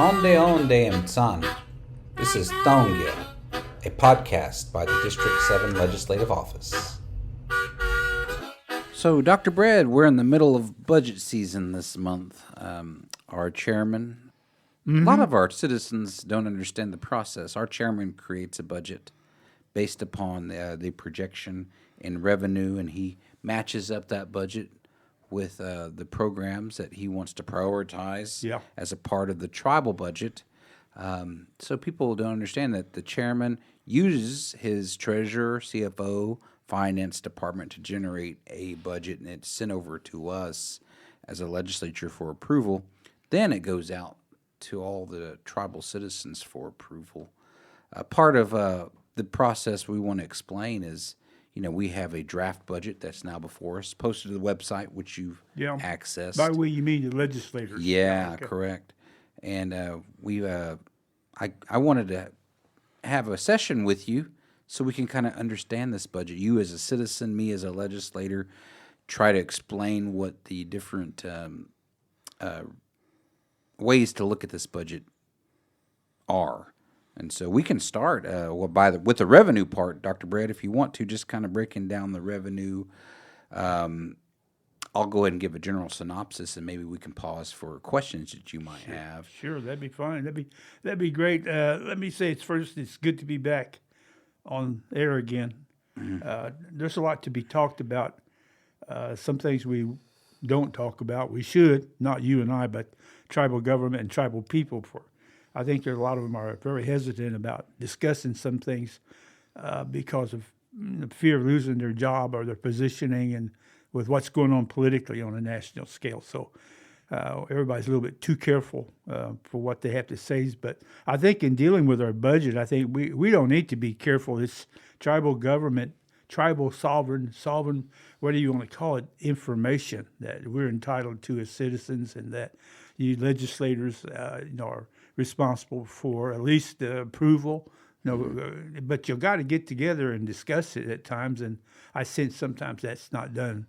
Onde Mtsan. This is Thongia, a podcast by the District 7 Legislative Office. So, Dr. Bread, we're in the middle of budget season this month. Our chairman, a lot of our citizens don't understand the process. Our chairman creates a budget based upon the projection in revenue, and he matches up that budget with the programs that he wants to prioritize as a part of the tribal budget. So people don't understand that the chairman uses his treasurer, CFO, finance department to generate a budget, and it's sent over to us as a legislature for approval. Then it goes out to all the tribal citizens for approval. Part of the process we want to explain is, we have a draft budget that's now before us, posted to the website, which you've accessed. By the way, you mean the legislators? Yeah, okay. Correct. And I wanted to have a session with you so we can kind of understand this budget. You as a citizen, me as a legislator, try to explain what the different ways to look at this budget are. And so we can start with the revenue part, Dr. Bread, if you want to, just kind of breaking down the revenue. I'll go ahead and give a general synopsis, and maybe we can pause for questions that you might have. Sure, that'd be fine. That'd be great. Let me say it's good to be back on air again. Mm-hmm. There's a lot to be talked about. Some things we don't talk about. We should, not you and I, but tribal government and tribal people. I think a lot of them are very hesitant about discussing some things because of the fear of losing their job or their positioning and with what's going on politically on a national scale. So everybody's a little bit too careful for what they have to say. But I think in dealing with our budget, I think we don't need to be careful. It's tribal government, tribal sovereign, whatever you want to call it, information that we're entitled to as citizens, and that you legislators are responsible for at least the approval. But you've got to get together and discuss it at times, and I sense sometimes that's not done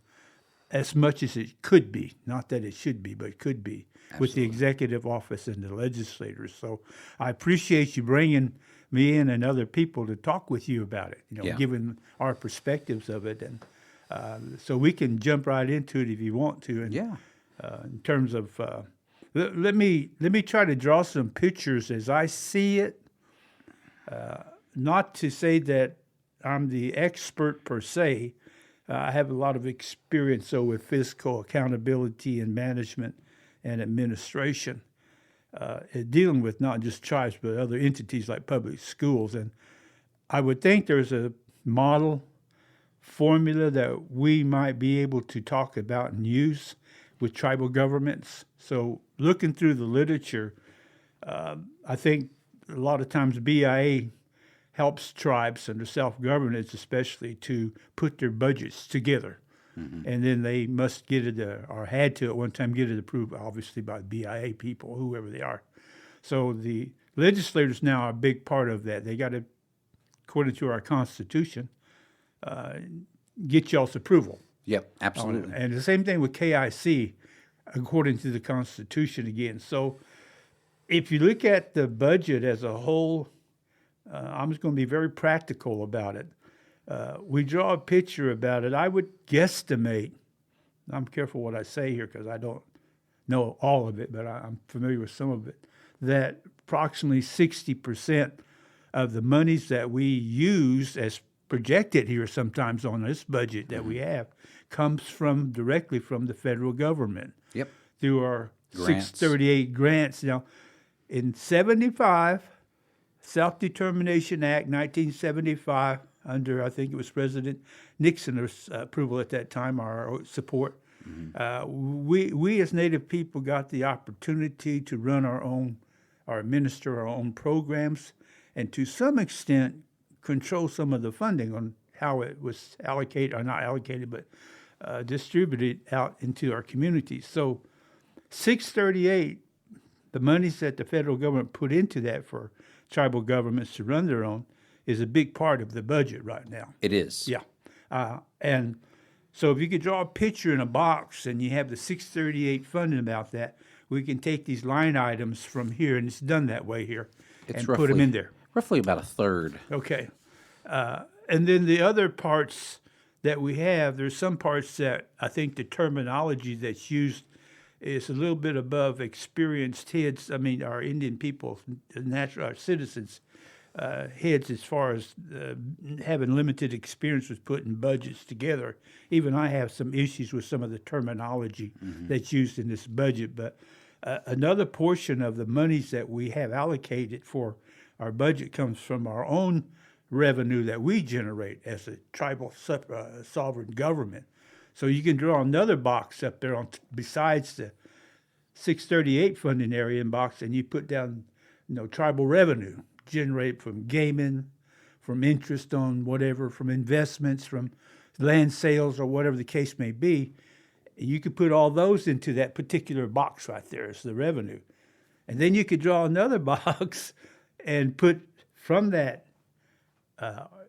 as much as it could be. Not that it should be, but it could be. Absolutely. With the executive office and the legislators. So I appreciate you bringing me in and other people to talk with you about it, given our perspectives of it. And so we can jump right into it if you want to. And, in terms of, let me try to draw some pictures as I see it. Not to say that I'm the expert per se. I have a lot of experience with fiscal accountability and management and administration, dealing with not just tribes but other entities like public schools. And I would think there's a model formula that we might be able to talk about and use with tribal governments. So looking through the literature, I think a lot of times BIA helps tribes under self-governance especially to put their budgets together. Mm-hmm. And then they must get it, or had to at one time get it approved, obviously, by the BIA people, whoever they are. So the legislators now are a big part of that. They got to, according to our Constitution, get y'all's approval. Yep, absolutely. And the same thing with KIC, according to the Constitution again. So if you look at the budget as a whole, I'm just going to be very practical about it. We draw a picture about it. I would guesstimate, I'm careful what I say here because I don't know all of it, but I'm familiar with some of it, that approximately 60% of the monies that we use as projected here sometimes on this budget that we have comes directly from the federal government. Yep. Through our 638 grants. Now, in 75, Self-Determination Act, 1975, under, I think it was President Nixon's approval at that time, our support, we as Native people got the opportunity to run or administer our own programs, and to some extent control some of the funding on how it was allocated, or not allocated, but distributed out into our communities. So 638, the monies that the federal government put into that for tribal governments to run their own, is a big part of the budget right now. It is. Yeah. And so if you could draw a picture in a box and you have the 638 funding about that, we can take these line items from here, and it's done that way here, It's and put them in there. roughly about a third. Okay. And then the other parts that we have, there's some parts that I think the terminology that's used is a little bit above experienced heads. I mean, our Indian people, our citizens, heads as far as having limited experience with putting budgets together. Even I have some issues with some of the terminology that's used in this budget. But another portion of the monies that we have allocated for our budget comes from our own revenue that we generate as a tribal sovereign government. So you can draw another box up there besides the 638 funding area box, and you put down, tribal revenue generated from gaming, from interest on whatever, from investments, from land sales, or whatever the case may be. You could put all those into that particular box right there as the revenue. And then you could draw another box and put from that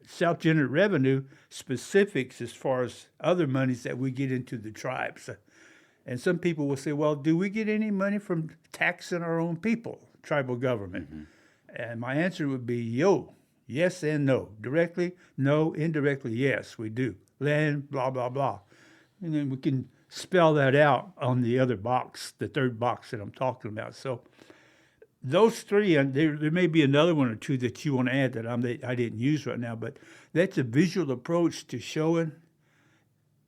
self-generated revenue specifics as far as other monies that we get into the tribes. And some people will say, well, do we get any money from taxing our own people, tribal government? And my answer would be, yes and no. Directly, no. Indirectly, yes, we do. Land, blah, blah, blah. And then we can spell that out on the other box, the third box that I'm talking about. So those three, and there may be another one or two that you want to add that I didn't use right now, but that's a visual approach to showing,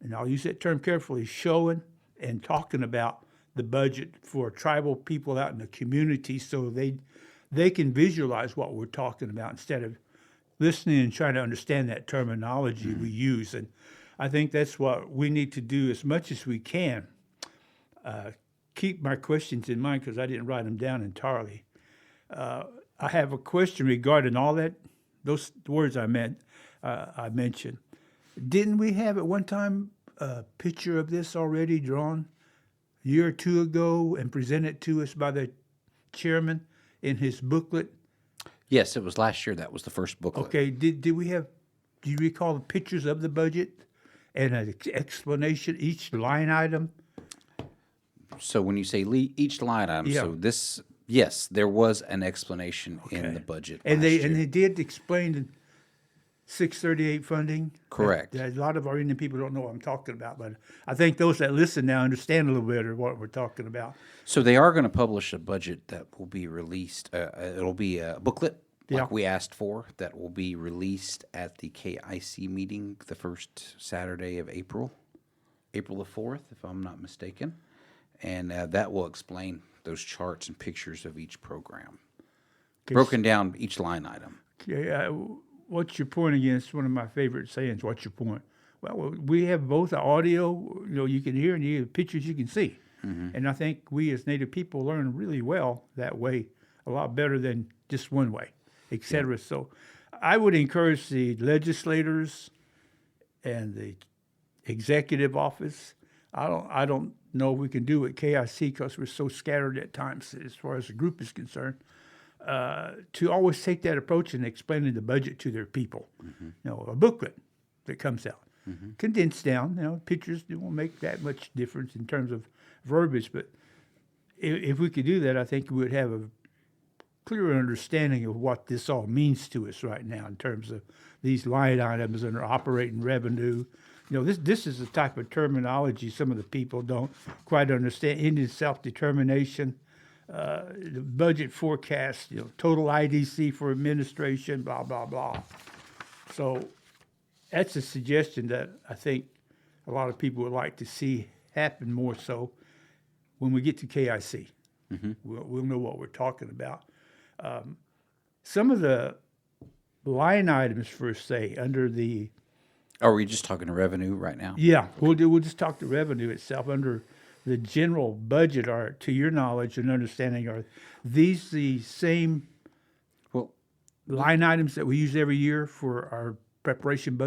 and I'll use that term carefully, showing and talking about the budget for tribal people out in the community so they can visualize what we're talking about instead of listening and trying to understand that terminology we use. And I think that's what we need to do as much as we can. Keep my questions in mind because I didn't write them down entirely. I have a question regarding all that, those words I mentioned. Didn't we have at one time a picture of this already drawn a year or two ago and presented to us by the chairman in his booklet? Yes, it was last year. That was the first booklet. Okay, do you recall the pictures of the budget and an explanation, each line item? So when you say each line item, so this, yes, there was an explanation in the budget And last year. they did explain the 638 funding. Correct. A lot of our Indian people don't know what I'm talking about, but I think those that listen now understand a little bit of what we're talking about. So they are going to publish a budget that will be released. It'll be a booklet like we asked for that will be released at the KIC meeting the first Saturday of April the 4th, if I'm not mistaken. And that will explain those charts and pictures of each program, broken down each line item. Okay, what's your point again? It's one of my favorite sayings. What's your point? Well, we have both audio, you can hear, and you have pictures you can see. And I think we as Native people learn really well that way, a lot better than just one way, et cetera. Yeah. So I would encourage the legislators and the executive office. I don't know if we can do it at KIC because we're so scattered at times as far as the group is concerned, to always take that approach in explaining the budget to their people. A booklet that comes out, condensed down. Pictures won't make that much difference in terms of verbiage, but if we could do that, I think we would have a clearer understanding of what this all means to us right now in terms of these line items and our operating revenue. This is the type of terminology some of the people don't quite understand. Indian self-determination, the budget forecast, total IDC for administration, blah, blah, blah. So that's a suggestion that I think a lot of people would like to see happen more so when we get to KIC. We'll know what we're talking about. Some of the line items, for say, under the... Are we just talking revenue right now? Yeah, we'll just talk the revenue itself. Under the general budget, to your knowledge and understanding, are these the same line items that we use every year for our budget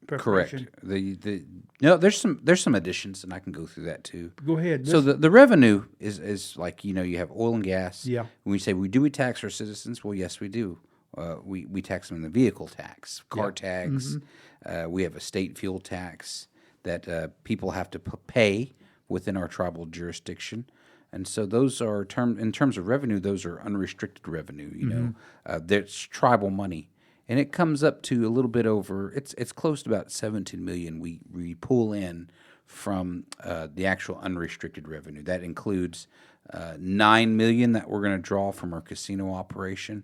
preparation? Correct. No, there's some additions, and I can go through that too. Go ahead. So the revenue is like, you have oil and gas. Yeah. When we say do we tax our citizens? Well, yes, we do. We tax them in the vehicle tax, car tax. We have a state fuel tax that people have to pay within our tribal jurisdiction. And so those are in terms of revenue, those are unrestricted revenue. That's tribal money, and it comes up to a little bit over. It's close to about 17 million. We pull in from the actual unrestricted revenue. That includes 9 million that we're going to draw from our casino operation,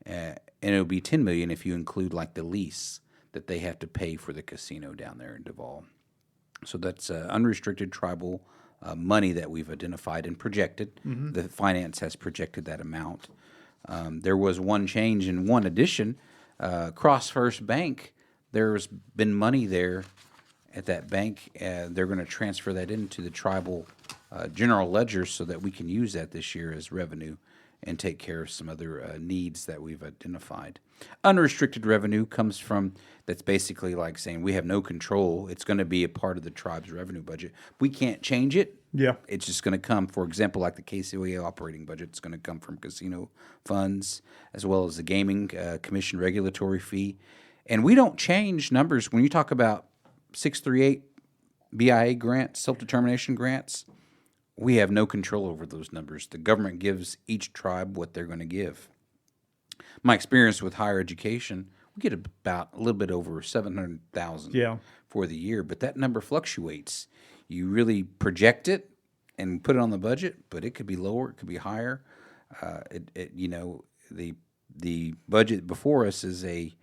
and it'll be 10 million if you include like the lease that they have to pay for the casino down there in Duval. So that's unrestricted tribal money that we've identified and projected. The finance has projected that amount. There was one change and one addition. Cross First Bank, there's been money there at that bank. They're going to transfer that into the tribal general ledger so that we can use that this year as revenue and take care of some other needs that we've identified. Unrestricted revenue comes from, that's basically like saying we have no control. It's going to be a part of the tribe's revenue budget. We can't change it. Yeah. It's just going to come, for example, like the KCOA operating budget. It's going to come from casino funds as well as the gaming commission regulatory fee. And we don't change numbers. When you talk about 638 BIA grants, self-determination grants, we have no control over those numbers. The government gives each tribe what they're going to give. My experience with higher education, we get about a little bit over 700,000 for the year, but that number fluctuates. You really project it and put it on the budget, but it could be lower, it could be higher. The budget before us is a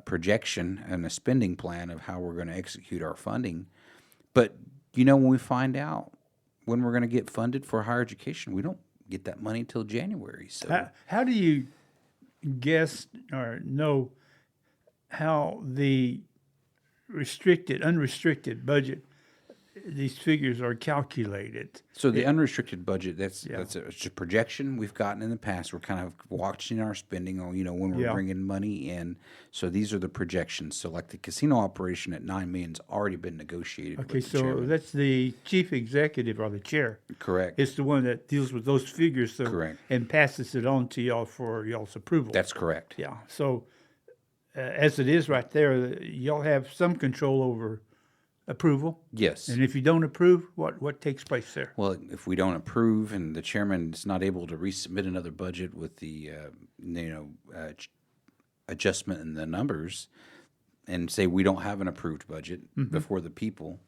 projection and a spending plan of how we're going to execute our funding. But when we find out when we're going to get funded for higher education, we don't get that money until January. So How do you guess or know how the unrestricted budget, these figures are calculated? So the unrestricted budget, it's a projection we've gotten in the past. We're kind of watching our spending on, when we're bringing money in. So these are the projections. So like the casino operation at $9 million's already been negotiated. Okay, with the so chairman. that's the chief executive or the chair. Correct. It's the one that deals with those figures. Correct. And passes it on to y'all for y'all's approval. That's correct. Yeah. So as it is right there, y'all have some control over approval. Yes. And if you don't approve, what takes place there? Well, if we don't approve and the chairman is not able to resubmit another budget with the adjustment in the numbers, and say we don't have an approved budget before the people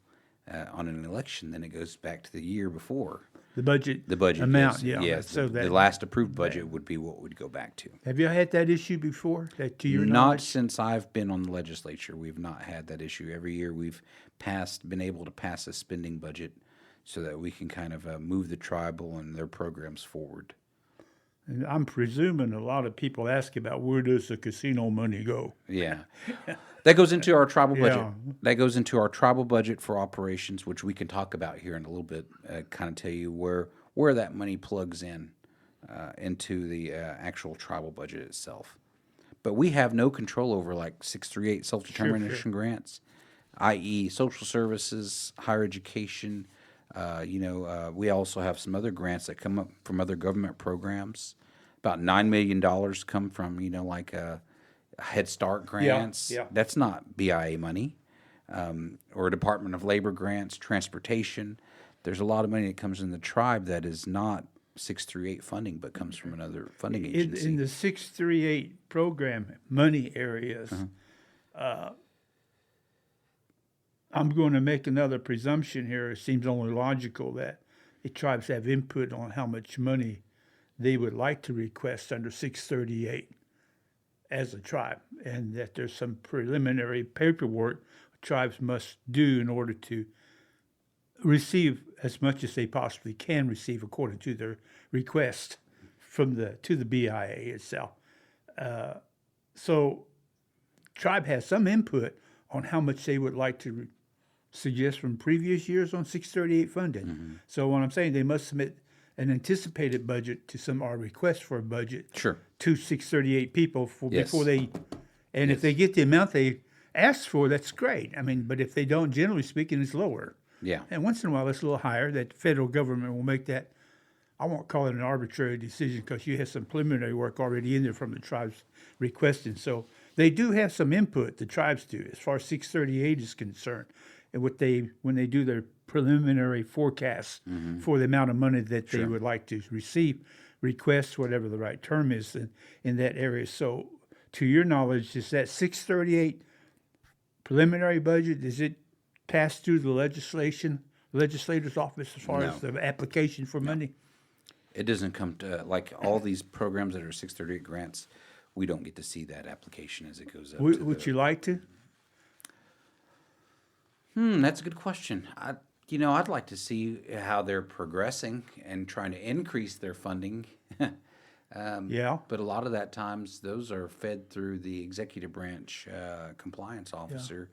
on an election, then it goes back to the year before. The budget amount, yes. So the last approved budget would be what we'd go back to. Have you had that issue before? That to your Not knowledge? since I've been on the legislature. We've not had that issue. Every year we've been able to pass a spending budget so that we can kind of move the tribal and their programs forward. And I'm presuming a lot of people ask about where does the casino money go? Yeah. That goes into our tribal budget. Yeah. That goes into our tribal budget for operations, which we can talk about here in a little bit, kind of tell you where that money plugs in into the actual tribal budget itself. But we have no control over like 638 self-determination grants, i.e. social services, higher education. We also have some other grants that come up from other government programs. About $9 million come from, Head Start grants. Yeah. That's not BIA money. Or Department of Labor grants, transportation. There's a lot of money that comes in the tribe that is not 638 funding, but comes from another funding agency. In the 638 program money areas, I'm going to make another presumption here. It seems only logical that the tribes have input on how much money they would like to request under 638 as a tribe, and that there's some preliminary paperwork tribes must do in order to receive as much as they possibly can receive according to their request to the BIA itself. So tribe has some input on how much they would like to suggest from previous years on 638 funding. So what I'm saying, they must submit an anticipated budget to our request for a budget Sure. to 638 people Yes. before they, and if they get the amount they asked for, that's great. I mean, but if they don't, generally speaking, it's lower. Yeah. And once in a while, it's a little higher. That federal government will make that. I won't call it an arbitrary decision because you have some preliminary work already in there from the tribes requesting. So they do have some input, the tribes do, as far as 638 is concerned. and when they do their preliminary forecasts for the amount of money that they Sure. would like to receive, request, whatever the right term is in that area. So, to your knowledge, is that 638 preliminary budget, is it passed through the legislator's office as far as No. the application for money? It doesn't come to, like, all these programs that are 638 grants, we don't get to see that application as it goes up. Would you like to? That's a good question. I'd like to see how they're progressing and trying to increase their funding. Yeah. But a lot of that times, those are fed through the executive branch compliance officer.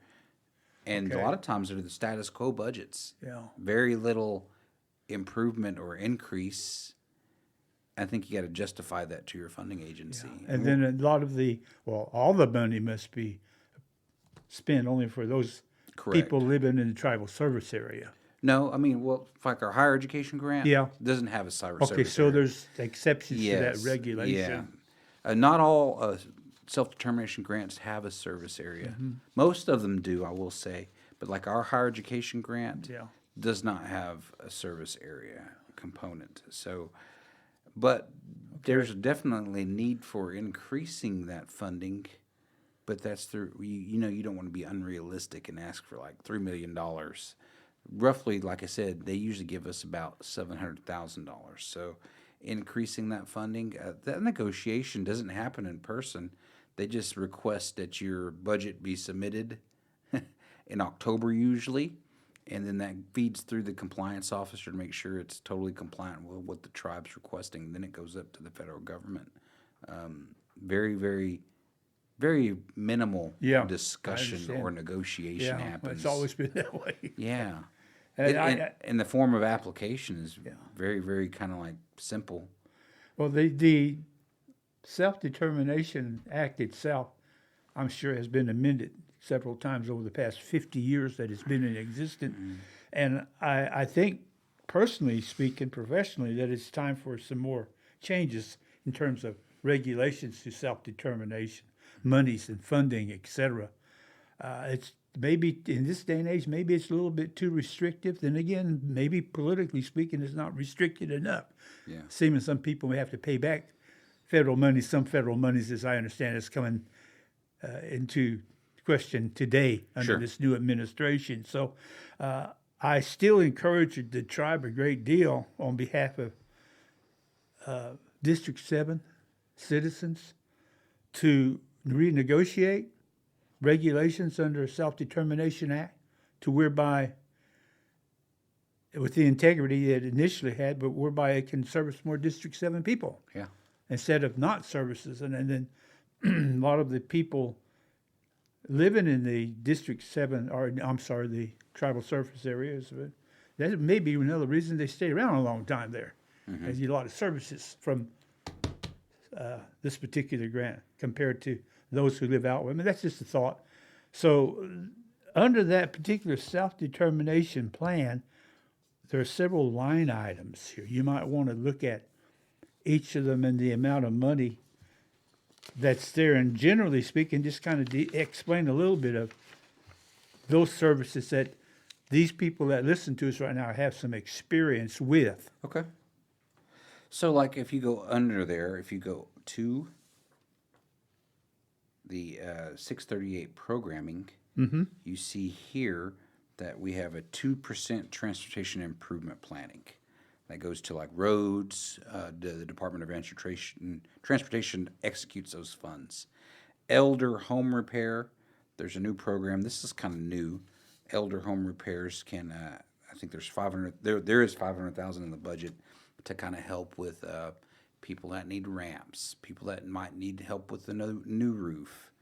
And a Okay. lot of times they're the status quo budgets. Yeah. Very little improvement or increase. I think you got to justify that to your funding agency. And then a lot of all the money must be spent only for those Correct. people living in the tribal service area. No, I mean, well, like our higher education grant Yeah. doesn't have a cyber Okay, service so area. there's exceptions to that Yes, regulation. Yeah. Not all self-determination grants have a service area. Mm-hmm. Most of them do, I will say. But like our higher education grant Yeah. does not have a service area component. So, but there's definitely need for increasing that funding. But that's through, you don't want to be unrealistic and ask for like $3 million. Roughly, like I said, they usually give us about $700,000. So increasing that funding, that negotiation doesn't happen in person. They just request that your budget be submitted in October usually, and then that feeds through the compliance officer to make sure it's totally compliant with what the tribe's requesting. Then it goes up to the federal government. Very, very, very minimal Yeah, I discussion understand. or negotiation Yeah, happens. it's always been that way. Yeah. And And the form of application is very, very kind of like simple. Well, the Self-Determination Act itself, I'm sure, has been amended several times over the past 50 years that it's been in existence. And I think, personally speaking, professionally, that it's time for some more changes in terms of regulations to self-determination, monies and funding, et cetera. It's maybe in this day and age, maybe it's a little bit too restrictive. Then again, maybe politically speaking, it's not restricted enough. Yeah. Seeming some people may have to pay back federal money. Some federal monies, as I understand, is coming into question today under Sure. this new administration. So I still encourage the tribe a great deal on behalf of District 7 citizens to renegotiate regulations under Self-Determination Act to whereby, with the integrity it initially had, but whereby it can service more District 7 people Yeah. instead of not services. And then a lot of the people living in the District 7, or I'm sorry, the tribal surface areas, that may be another reason they stay around a long time there. There's a lot of services from this particular grant compared to those who live out. I mean, that's just a thought. So under that particular self-determination plan, there are several line items here. You might want to look at each of them and the amount of money that's there. And generally speaking, just kind of explain a little bit of those services that these people that listen to us right now have some experience with. Okay. So, like, if you go under there, if you go to the 638 programming, you see here that we have a 2% transportation improvement planning. That goes to like roads. The Department of Transportation executes those funds. Elder home repair. There's a new program. This is kind of new. Elder home repairs can. I think there's 500. There is 500,000 in the budget to kind of help with people that need ramps, people that might need help with a new roof.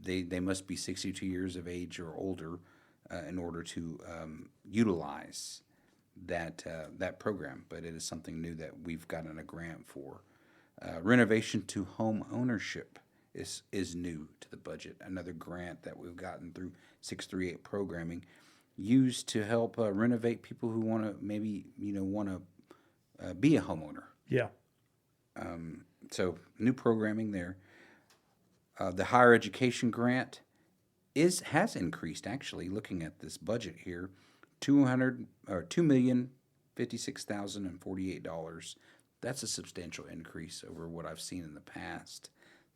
They must be 62 years of age or older in order to utilize that program. But it is something new that we've gotten a grant for. Renovation to home ownership is new to the budget. Another grant that we've gotten through 638 programming, used to help renovate people who want to maybe want to be a homeowner. Yeah. So new programming there. The higher education grant has increased actually. Looking at this budget here, 2,056,048. That's a substantial increase over what I've seen in the past.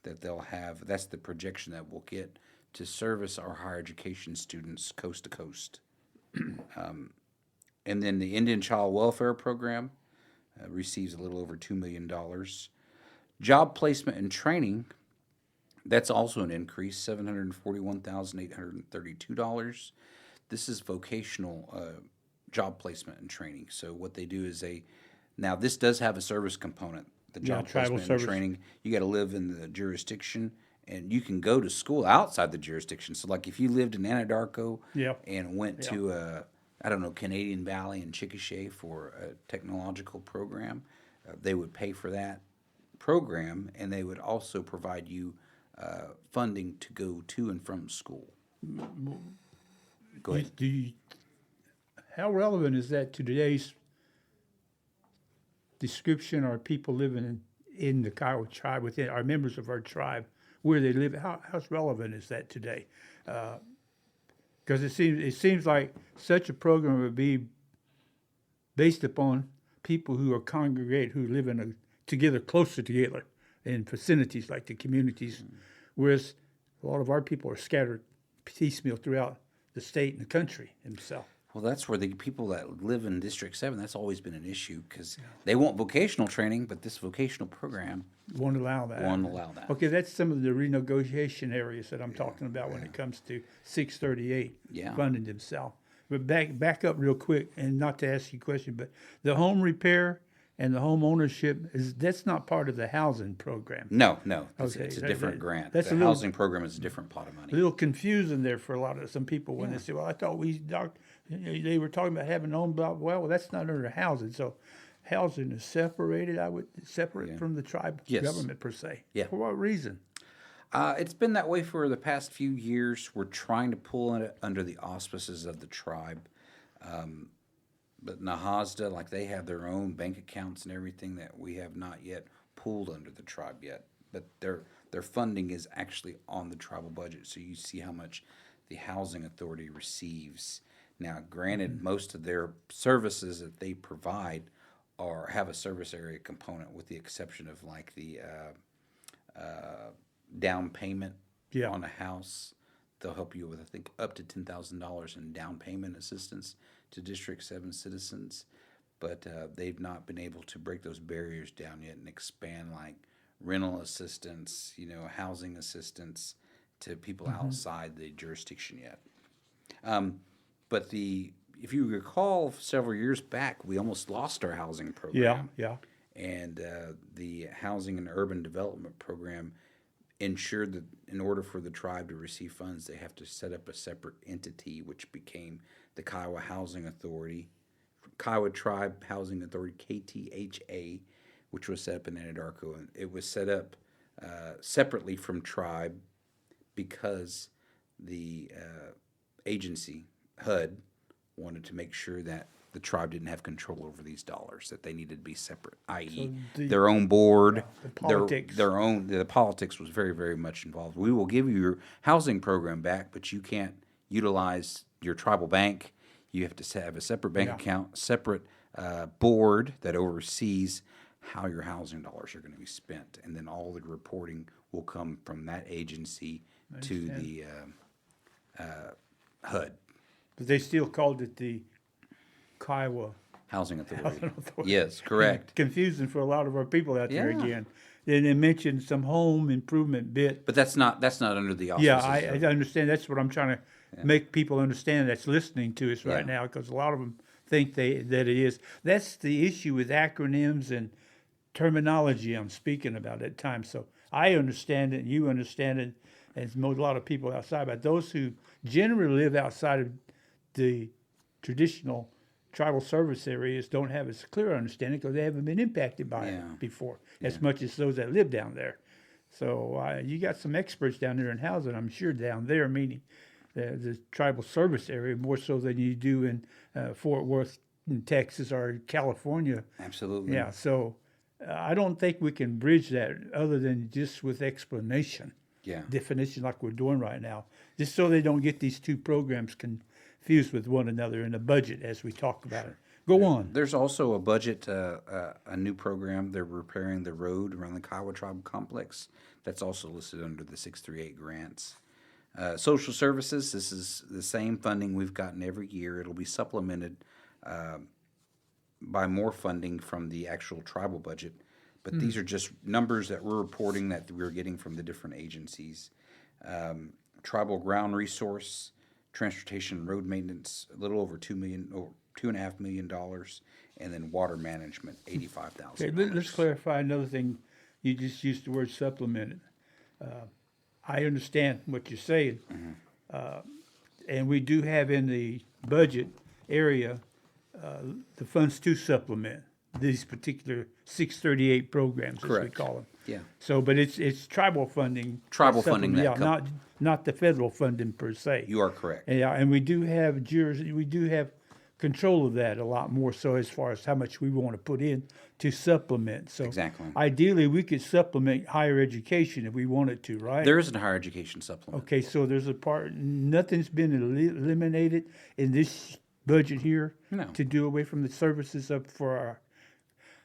That they'll have. That's the projection that we'll get to service our higher education students coast to coast. And then the Indian Child Welfare Program receives a little over $2 million. Job placement and training, that's also an increase, $741,832. This is vocational job placement and training. So what they do is now this does have a service component. The job tribal placement and service. training, you got to live in the jurisdiction, and you can go to school outside the jurisdiction. So like if you lived in Anadarko Yep. and went to I don't know, Canadian Valley and Chickasha for a technological program, they would pay for that program, and they would also provide you funding to go to and from school. Go ahead. How relevant is that to today's description or people living in the Kiowa tribe, within our members of our tribe, where they live? How relevant is that today? Because it seems like such a program would be based upon people who are congregate, who live closer together in vicinities like the communities, whereas a lot of our people are scattered piecemeal throughout the state and the country themselves. Well, that's where the people that live in District 7, that's always been an issue because they want vocational training, but this vocational program Won't allow that. won't allow that. Okay, that's some of the renegotiation areas that I'm talking about when it comes to 638 Yeah. funding themselves. But back up real quick, and not to ask you a question, but the home repair and the home ownership, that's not part of the housing program. No, it's Okay, a different grant. that's The a little- housing program is a different pot of A money. little confusing there for some people when they say, well, I thought they were talking about having home, well, that's not under housing. So housing is separated, separate from the tribe Yes. government per se. Yeah. For what reason? It's been that way for the past few years. We're trying to pull it under the auspices of the tribe. But Nahasda, like they have their own bank accounts and everything that we have not yet pulled under the tribe yet. But their funding is actually on the tribal budget, so you see how much the housing authority receives. Now, granted, most of their services that they provide have a service area component, with the exception of like the down payment Yeah. on a house. They'll help you with, I think, up to $10,000 in down payment assistance to District 7 citizens. But they've not been able to break those barriers down yet and expand like rental assistance, housing assistance to people outside the jurisdiction yet. But if you recall, several years back, we almost lost our housing program. Yeah. And the Housing and Urban Development Program ensured that in order for the tribe to receive funds, they have to set up a separate entity, which became the Kiowa Housing Authority, Kiowa Tribe Housing Authority, KTHA, which was set up in Anadarko. And it was set up separately from tribe because the agency, HUD, wanted to make sure that the tribe didn't have control over these dollars, that they needed to be separate, i.e. their own board, the politics. the politics was very, very much involved. We will give you your housing program back, but you can't utilize your tribal bank. You have to have a separate bank account, separate board that oversees how your housing dollars are going to be spent. And then all the reporting will come from that agency to the HUD. But they still called it the Kiowa. Housing Authority. Yes, correct. Confusing for a lot of our people out there Yeah. again. Then they mentioned some home improvement bit. But that's not under the auspices. Yeah, I understand. That's what I'm trying to make people understand that's listening to us right Yeah. now, because a lot of them think that it is. That's the issue with acronyms and terminology I'm speaking about at times. So I understand it, you understand it, and a lot of people outside. But those who generally live outside of the traditional tribal service areas don't have as clear understanding because they haven't been impacted by it before as much as those that live down there. So you got some experts down there in housing, I'm sure, down there, meaning the tribal service area, more so than you do in Fort Worth, in Texas, or California. Absolutely. Yeah, so I don't think we can bridge that other than just with explanation. Yeah. definition like we're doing right now, just so they don't get these two programs confused with one another in the budget as we talk about it. Go on. There's also a budget, a new program. They're repairing the road around the Kiowa Tribe Complex. That's also listed under the 638 grants. Social services, this is the same funding we've gotten every year. It'll be supplemented by more funding from the actual tribal budget. But these are just numbers that we're reporting that we're getting from the different agencies. Tribal ground resource, transportation, road maintenance, a little over $2.5 million, and then water management, $85,000. Okay, let's clarify another thing. You just used the word supplemented. I understand what you're saying. And we do have in the budget area the funds to supplement these particular 638 programs, as we Correct. call them. Yeah. So, but it's tribal funding. Tribal funding that Yeah, not the federal funding per se. You are correct. Yeah, and we do have control of that a lot more so as far as how much we want to put in to supplement. So Exactly. ideally, we could supplement higher education if we wanted to, right? There is a higher education supplement. Okay, so there's a part, nothing's been eliminated in this budget here No. to do away from the services up for our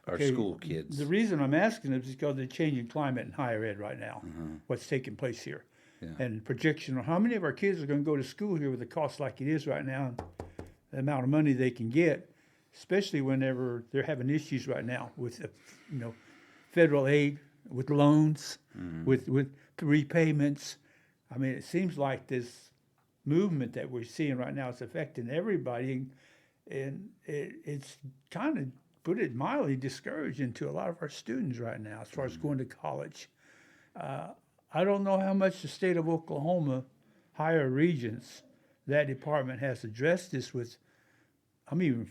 Our okay, school kids. The reason I'm asking is because of the changing climate in higher ed right now, what's taking place here. Yeah. And projection on how many of our kids are going to go to school here with the cost like it is right now, and the amount of money they can get, especially whenever they're having issues right now with, federal aid, with loans, with repayments. I mean, it seems like this movement that we're seeing right now is affecting everybody, and it's kind of, put it mildly, discouraging to a lot of our students right now as far as going to college. I don't know how much the state of Oklahoma higher regions, that department has addressed this with. I'm even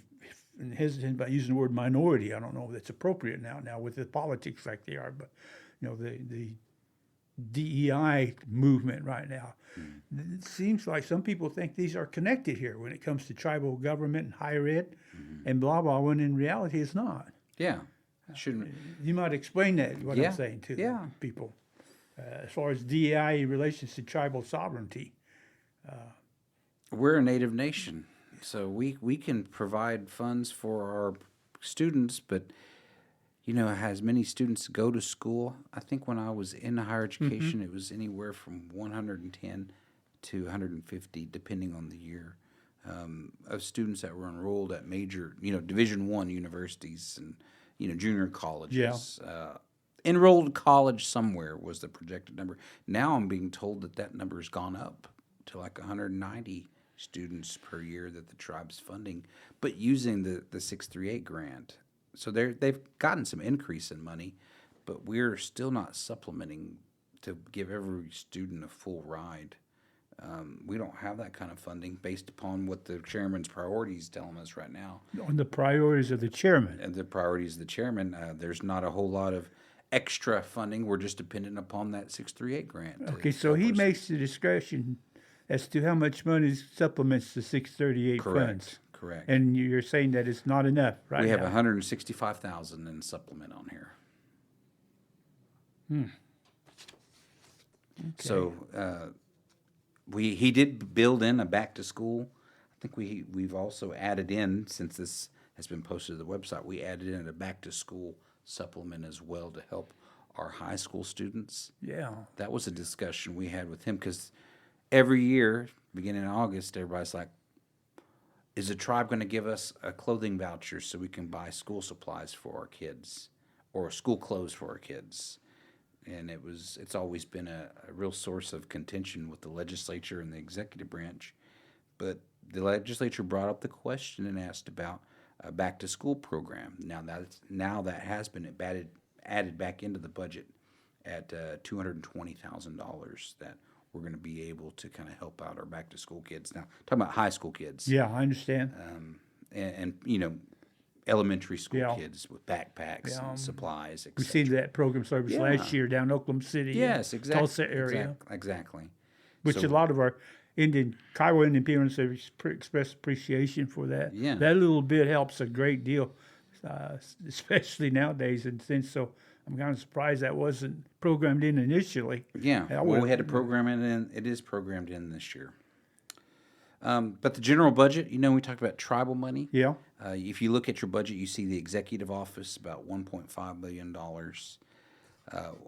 hesitant about using the word minority. I don't know if that's appropriate now with the politics like they are, but the DEI movement right now. It seems like some people think these are connected here when it comes to tribal government and higher ed and blah, blah, when in reality it's not. Yeah. Shouldn't. You might explain that, what Yeah, I'm saying to yeah. people. As far as DEI in relation to tribal sovereignty. We're a native nation, so we can provide funds for our students, but as many students go to school, I think when I was in higher education, it was anywhere from 110 to 150, depending on the year, of students that were enrolled at major, Division I universities and, junior colleges. Enrolled college somewhere was the projected number. Now I'm being told that number has gone up to like 190 students per year that the tribe's funding, but using the 638 grant. So they've gotten some increase in money, but we're still not supplementing to give every student a full ride. We don't have that kind of funding based upon what the chairman's priorities telling us right now. On the priorities of the chairman. And the priorities of the chairman, there's not a whole lot of extra funding. We're just dependent upon that 638 grant. Okay, so he makes the discretion as to how much money supplements the 638 funds. Correct. And you're saying that it's not enough, right? We have now. 165,000 in supplement on here. Okay. So he did build in a back to school. I think we've also added in, since this has been posted to the website, we added in a back to school supplement as well to help our high school students. Yeah. That was a discussion we had with him, because every year, beginning in August, everybody's like, is the tribe going to give us a clothing voucher so we can buy school supplies for our kids or school clothes for our kids? And it's always been a real source of contention with the legislature and the executive branch. But the legislature brought up the question and asked about a back to school program. Now that has been added back into the budget at $220,000 that we're going to be able to kind of help out our back to school kids. Now, talking about high school kids. Yeah, I understand. And elementary school Yeah. kids with backpacks and supplies, etc. We seen that program service last year down in Oklahoma City. Yes, exactly. Tulsa area. Exactly. Which So- a lot of our Kiowa Indian people have expressed appreciation for that. Yeah. That little bit helps a great deal, especially nowadays. And since so I'm kind of surprised that wasn't programmed in initially. Yeah, I well, would- we had to program it in. It is programmed in this year. But the general budget, we talked about tribal money. Yeah. If you look at your budget, you see the executive office, about $1.5 million.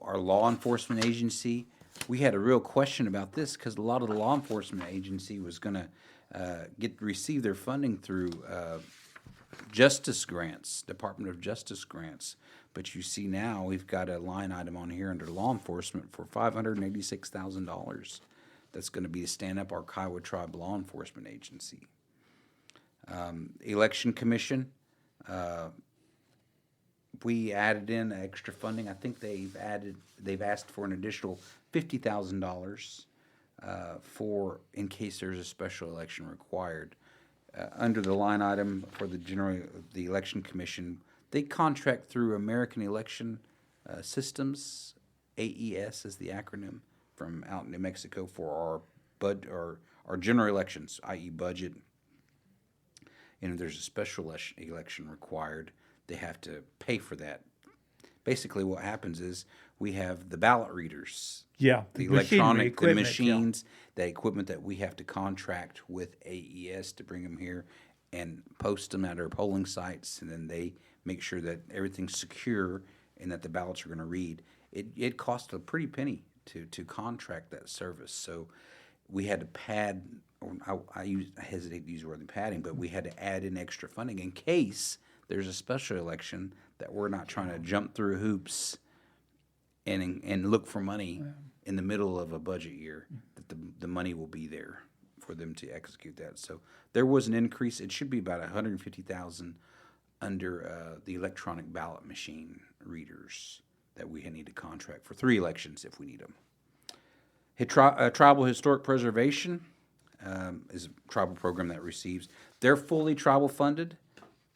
Our law enforcement agency, we had a real question about this because a lot of the law enforcement agency was going to receive their funding through justice grants, Department of Justice grants. But you see now we've got a line item on here under law enforcement for $586,000. That's going to be to stand up our Kiowa Tribe Law Enforcement Agency. Election Commission, we added in extra funding. I think they've asked for an additional $50,000 for in case there's a special election required. Under the line item for the Election Commission, they contract through American Election Systems, AES is the acronym, from out in New Mexico for our general elections, i.e. budget. And if there's a special election required, they have to pay for that. Basically, what happens is we have the ballot readers, Yeah. the machinery, electronic, the equipment, yeah. machines, that equipment that we have to contract with AES to bring them here and post them at our polling sites, and then they make sure that everything's secure and that the ballots are going to read. It costs a pretty penny to contract that service. So we had to pad, or I hesitate to use the word padding, but we had to add in extra funding in case there's a special election that we're not trying to jump through hoops and look for money in the middle of a budget year, that the money will be there for them to execute that. So there was an increase. It should be about $150,000 under the electronic ballot machine readers that we need to contract for 3 elections if we need them. Tribal Historic Preservation is a tribal program that receives. They're fully tribal funded.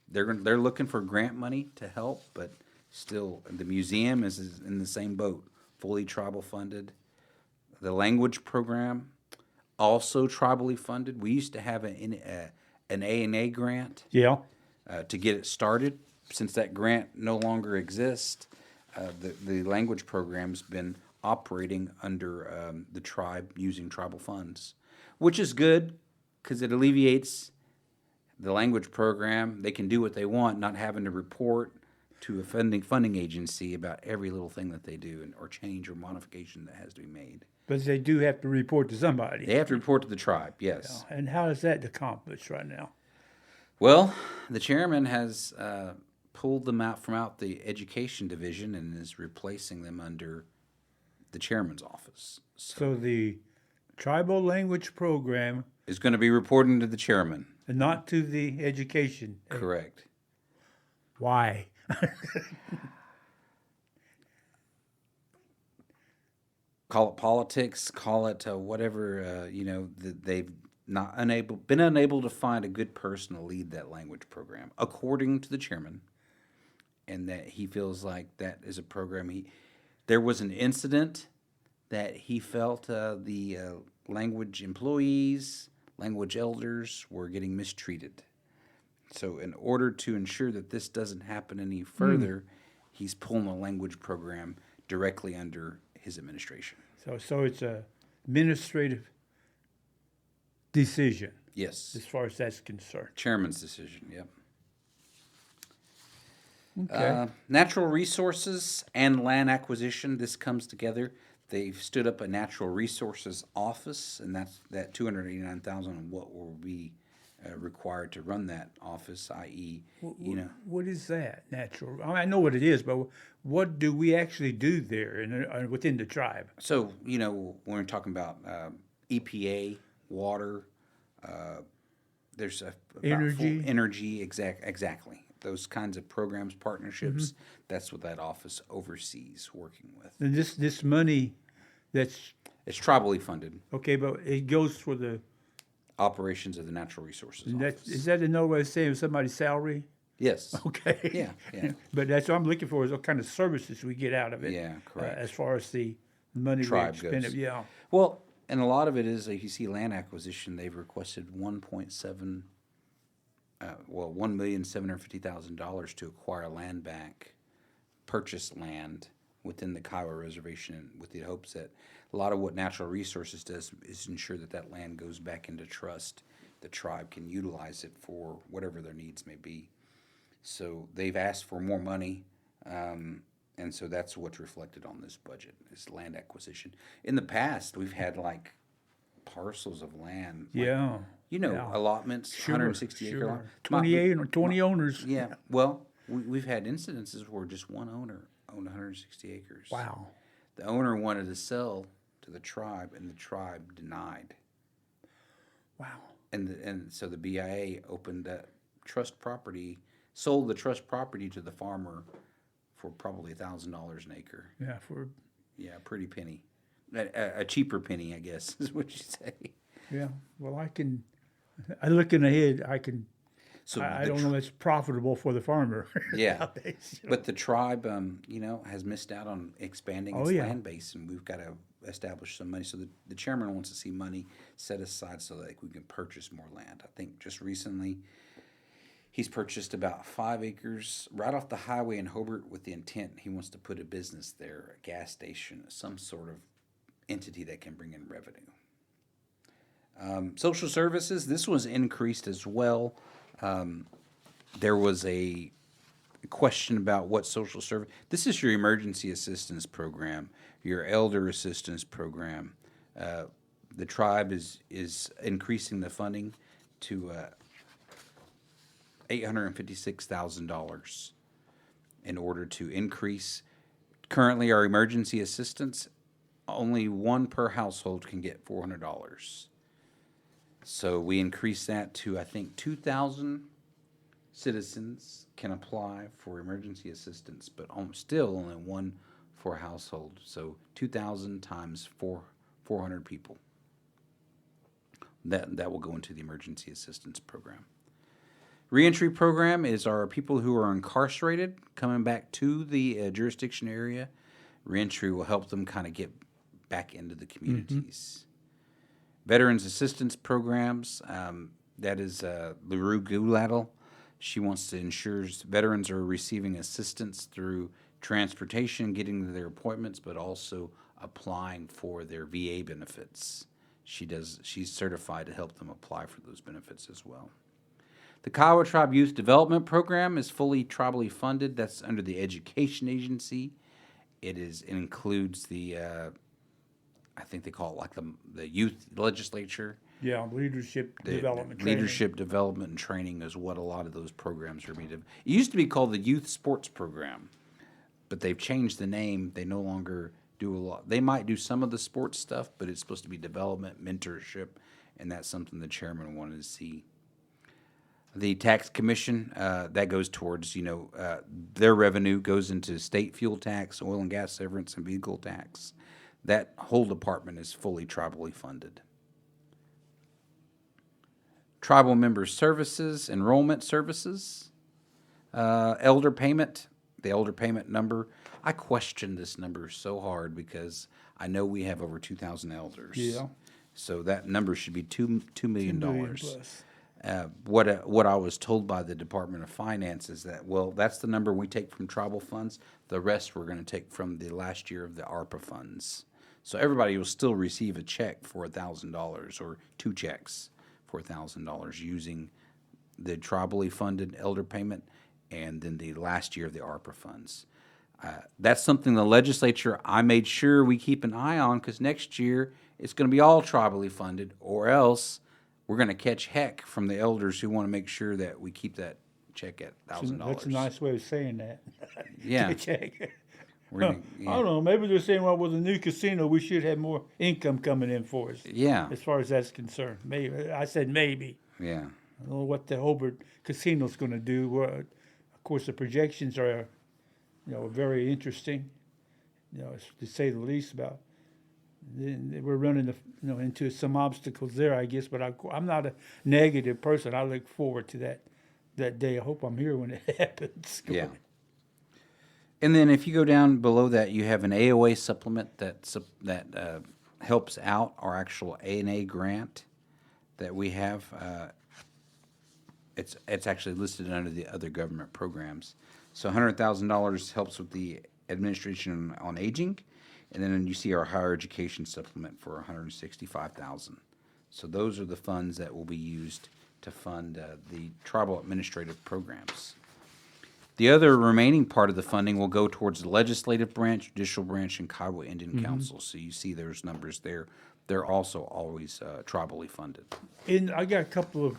They're looking for grant money to help, but still the museum is in the same boat, fully tribal funded. The language program, also tribally funded. We used to have an A&A grant Yeah. to get it started. Since that grant no longer exists, the language program's been operating under the tribe using tribal funds, which is good because it alleviates the language program. They can do what they want, not having to report to a funding agency about every little thing that they do or change or modification that has to be made. But they do have to report to somebody. They have to report to the tribe, yes. And how is that accomplished right now? Well, the chairman has pulled them out from the education division and is replacing them under the chairman's office. So the tribal language program, Is going to be reporting to the chairman. and not to the education. Correct. Why? Call it politics, call it whatever, they've been unable to find a good person to lead that language program, according to the chairman, and that he feels like that is a program. There was an incident that he felt the language employees, language elders were getting mistreated. So in order to ensure that this doesn't happen any further, he's pulling the language program directly under his administration. So it's a administrative decision Yes. as far as that's concerned. Chairman's decision, yep. Okay. Natural resources and land acquisition, this comes together. They've stood up a natural resources office, and that's that $289,000 what will be required to run that office, i.e., What is that, natural? I know what it is, but what do we actually do there within the tribe? So, when we're talking about EPA, water, there's energy, exactly. Those kinds of programs, partnerships, that's what that office oversees working with. And this money that's, It's tribally funded, okay, but it goes for the, operations of the natural resources office. is that another way of saying somebody's salary? Yes. Okay. Yeah. But that's what I'm looking for, is what kind of services we get out of it. Yeah, correct. As far as the money Tribe we expend, goes. yeah. Well, and a lot of it is, if you see land acquisition, they've requested $1,750,000 to acquire land back, purchase land within the Kiowa Reservation, with the hopes that a lot of what natural resources does is ensure that that land goes back into trust. The tribe can utilize it for whatever their needs may be. So they've asked for more money, and so that's what's reflected on this budget is land acquisition. In the past, we've had like parcels of land, like, Yeah. yeah. Allotments, Sure, 160 acre lot. sure. 28 or 20 owners. Yeah, well, we've had incidences where just one owner owned 160 acres. Wow. The owner wanted to sell to the tribe, and the tribe denied. Wow. And so the BIA opened that trust property, sold the trust property to the farmer for probably $1,000 an acre. Yeah, Yeah, a pretty penny, a cheaper penny, I guess, is what you say. yeah. Well, I looking ahead, So I the don't know if it's profitable for the farmer. Yeah, nowadays, but the tribe, has missed out on expanding its land base, and we've got to establish some money. So the chairman wants to see money set aside so that we can purchase more land. I think just recently he's purchased about 5 acres right off the highway in Hobart with the intent he wants to put a business there, a gas station, some sort of entity that can bring in revenue. Social services, this was increased as well. There was a question about what social service. This is your emergency assistance program, your elder assistance program. The tribe is increasing the funding to $856,000 in order to increase. Currently, our emergency assistance, only one per household can get $400. So we increased that to, I think, 2,000 citizens can apply for emergency assistance, but still only one for a household. So 2,000 times 400 people. That will go into the emergency assistance program. Reentry program is our people who are incarcerated coming back to the jurisdiction area. Reentry will help them kind of get back into the communities. Veterans assistance programs, that is LaRue Gouladle. She wants to ensure veterans are receiving assistance through transportation, getting to their appointments, but also applying for their VA benefits. She's certified to help them apply for those benefits as well. The Kiowa Tribe Youth Development Program is fully tribally funded. That's under the Education Agency. It includes the I think they call it like the youth legislature. Yeah, leadership The development training. leadership development and training is what a lot of those programs are being. It used to be called the Youth Sports Program, but they've changed the name. They no longer do a lot. They might do some of the sports stuff, but it's supposed to be development, mentorship, and that's something the chairman wanted to see. The tax commission, that goes towards, their revenue goes into state fuel tax, oil and gas severance, and vehicle tax. That whole department is fully tribally funded. Tribal member services, enrollment services, elder payment, the elder payment number. I question this number so hard because I know we have over 2,000 elders. Yeah. So that number should be $2 million. $2 million plus. What I was told by the Department of Finance is that, well, that's the number we take from tribal funds. The rest we're going to take from the last year of the ARPA funds. So everybody will still receive a check for $1,000 or 2 checks for $1,000 using the tribally funded elder payment and then the last year of the ARPA funds. That's something the legislature, I made sure we keep an eye on because next year it's going to be all tribally funded, or else we're going to catch heck from the elders who want to make sure that we keep that check at $1,000. That's a nice way of saying that. Yeah. Check. We're gonna, I don't know. Maybe they're saying, well, with a new casino, we should have more income coming in for us. Yeah. As far as that's concerned, maybe I said maybe. Yeah. I don't know what the Hobart Casino's going to do. Well, of course, the projections are, very interesting. To say the least. About we're running, into some obstacles there, I guess. But I'm not a negative person. I look forward to that day. I hope I'm here when it happens. Yeah. And then if you go down below that, you have an AOA supplement that helps out our actual A&A grant that we have. It's actually listed under the other government programs. So $100,000 helps with the Administration on Aging, and then you see our higher education supplement for 165,000. So those are the funds that will be used to fund the tribal administrative programs. The other remaining part of the funding will go towards the legislative branch, judicial branch, and Kiowa Indian Council. So you see there's numbers there. They're also always tribally funded. And I got a couple of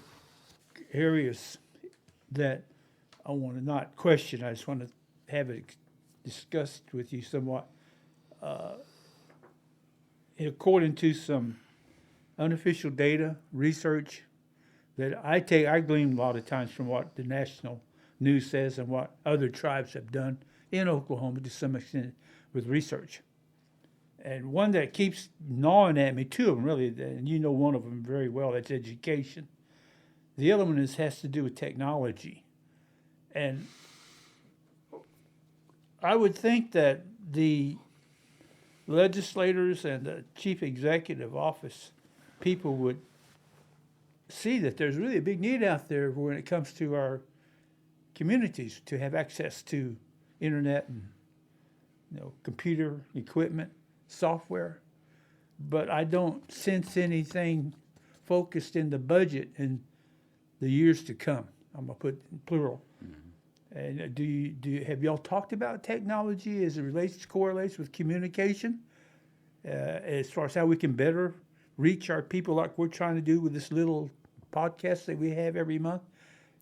areas that I want to not question. I just want to have it discussed with you somewhat. According to some unofficial data, research that I glean a lot of times from what the national news says and what other tribes have done in Oklahoma to some extent with research. And one that keeps gnawing at me, two of them really, and you know one of them very well, that's education. The other one has to do with technology. And I would think that the legislators and the chief executive office people would see that there's really a big need out there when it comes to our communities to have access to internet and computer equipment, software. But I don't sense anything focused in the budget in the years to come. I'm gonna put in plural. And have y'all talked about technology as it correlates with communication, as far as how we can better reach our people like we're trying to do with this little podcast that we have every month?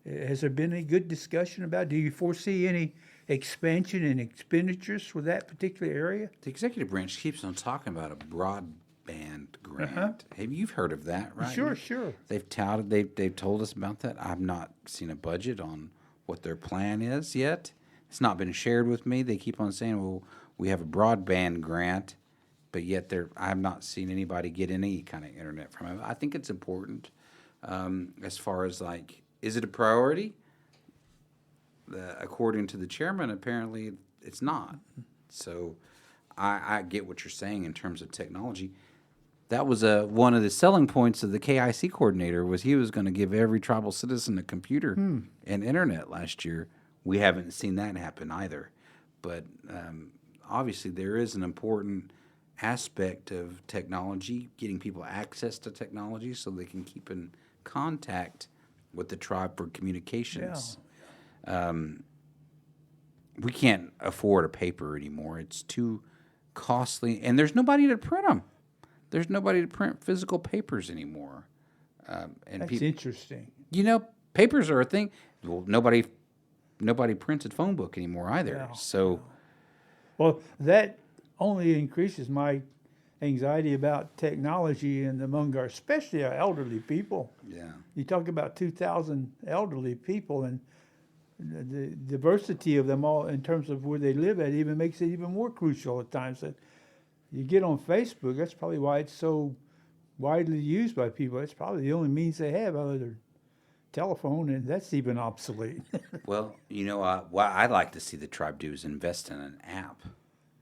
Has there been any good discussion about it? Do you foresee any expansion in expenditures for that particular area? The executive branch keeps on talking about a broadband grant. You've heard of that, right? Sure. They've told us about that. I've not seen a budget on what their plan is yet. It's not been shared with me. They keep on saying, well, we have a broadband grant, but yet I have not seen anybody get any kind of internet from it. I think it's important as far as is it a priority? According to the chairman, apparently it's not. So I get what you're saying in terms of technology. That was one of the selling points of the KIC coordinator was he was going to give every tribal citizen a computer and internet last year. We haven't seen that happen either. But obviously there is an important aspect of technology, getting people access to technology so they can keep in contact with the tribe for communications. Yeah. We can't afford a paper anymore. It's too costly, and there's nobody to print them. There's nobody to print physical papers anymore. And that's interesting. Papers are a thing. Well, nobody prints a phone book anymore either. Yeah. So, well, that only increases my anxiety about technology and especially our elderly people. Yeah. You talk about 2,000 elderly people, and the diversity of them all in terms of where they live at even makes it even more crucial at times. That you get on Facebook, that's probably why it's so widely used by people. It's probably the only means they have other than telephone, and that's even obsolete. Well, what I'd like to see the tribe do is invest in an app.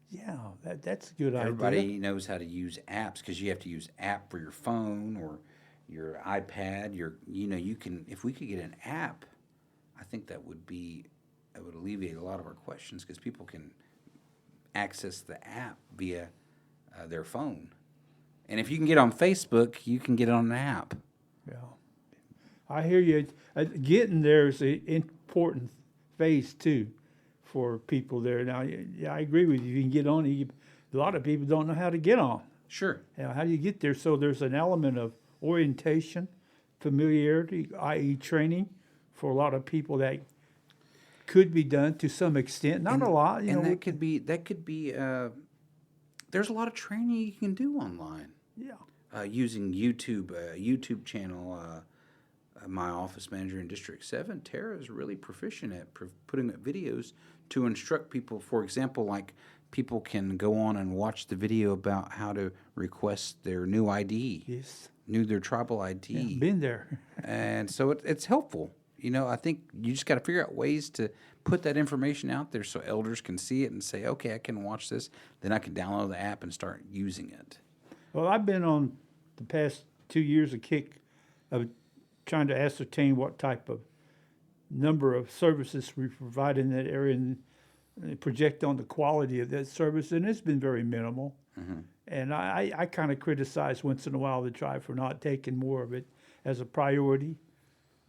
Yeah, that's a good idea. Everybody knows how to use apps because you have to use app for your phone or your iPad. You can, if we could get an app, I think that would alleviate a lot of our questions because people can access the app via their phone. And if you can get on Facebook, you can get on an app. Yeah. I hear you. Getting there is an important phase too for people there. Now, yeah, I agree with you. You can get on. A lot of people don't know how to get on. Sure. How do you get there? So there's an element of orientation, familiarity, i.e. training, for a lot of people that could be done to some extent. Not a lot. That could be. There's a lot of training you can do online. Yeah. Using YouTube channel. My office manager in District 7, Tara, is really proficient at putting up videos to instruct people. For example, people can go on and watch the video about how to request their new ID. Yes. Their tribal ID. Yeah, been there. And so it's helpful. I think you just got to figure out ways to put that information out there so elders can see it and say, okay, I can watch this. Then I can download the app and start using it. Well, I've been on the past 2 years a kick of trying to ascertain what type of number of services we provide in that area. And project on the quality of that service, and it's been very minimal. Mm-hmm. And I kind of criticize once in a while the tribe for not taking more of it as a priority.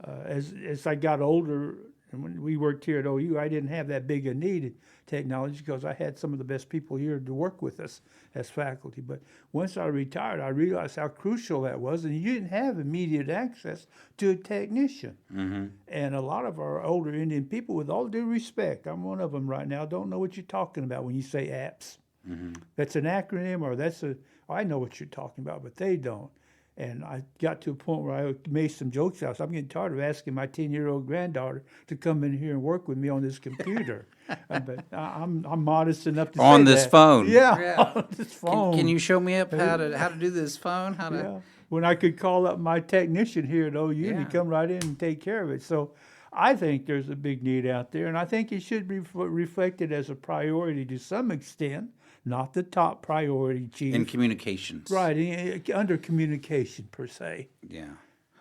As I got older, and when we worked here at OU, I didn't have that big a need in technology because I had some of the best people here to work with us as faculty. But once I retired, I realized how crucial that was, and you didn't have immediate access to a technician. Mm-hmm. And a lot of our older Indian people, with all due respect, I'm one of them right now, don't know what you're talking about when you say apps. Mm-hmm. That's an acronym, or I know what you're talking about, but they don't. And I got to a point where I made some jokes out. So I'm getting tired of asking my 10-year-old granddaughter to come in here and work with me on this computer. But I'm modest enough to say On this that. phone. Yeah, on this phone. Can you show me up how to do this phone? How to? Yeah. When I could call up my technician here at OU and Yeah. he'd come right in and take care of it. So I think there's a big need out there, and I think it should be reflected as a priority to some extent, not the top priority, Chief. In communications. Right, under communication per se. Yeah.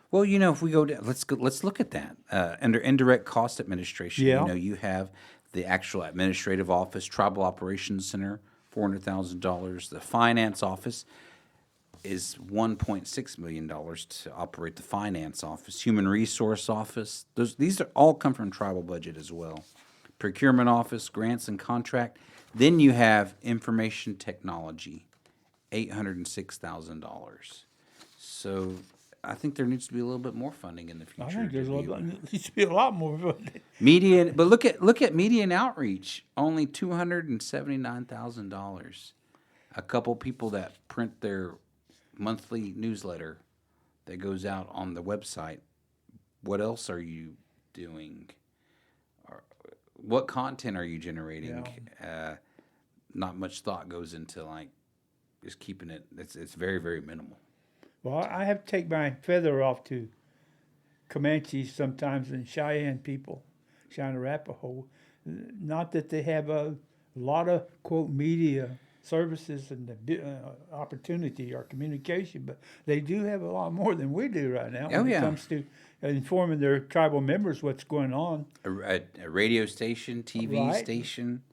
Well, if we go down, let's look at that. Under indirect cost administration, Yeah. you have the actual administrative office, tribal operations center, $400,000. The finance office is $1.6 million to operate the finance office. Human resource office, these are all come from tribal budget as well. Procurement office, grants and contract. Then you have information technology, $806,000. So I think there needs to be a little bit more funding in the future. I think there's to needs to be a lot more. media, but look at media and outreach, only $279,000. A couple people that print their monthly newsletter that goes out on the website. What else are you doing? What content are you generating? Not much thought goes into just keeping it. It's very, very minimal. Well, I have to take my feather off to Comanches sometimes and Cheyenne people, Cheyenne Arapaho. Not that they have a lot of, quote, media services and opportunity or communication, but they do have a lot more than we do right now when it comes to informing their tribal members what's going on. A radio station, TV station.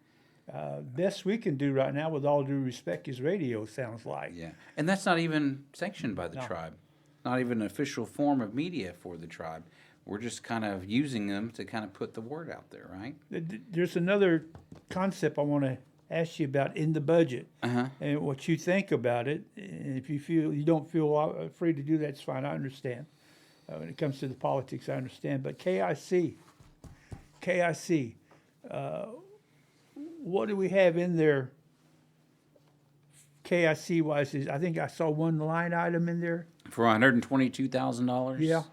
Best we can do right now, with all due respect, is radio, sounds like. Yeah, and that's not even sanctioned by the tribe. Not even an official form of media for the tribe. We're just kind of using them to kind of put the word out there, right? There's another concept I want to ask you about in the budget, and what you think about it. And if you don't feel free to do that, it's fine. I understand. When it comes to the politics, I understand. But KIC, what do we have in there? KIC wise, I think I saw one line item in there for $122,000. Yeah,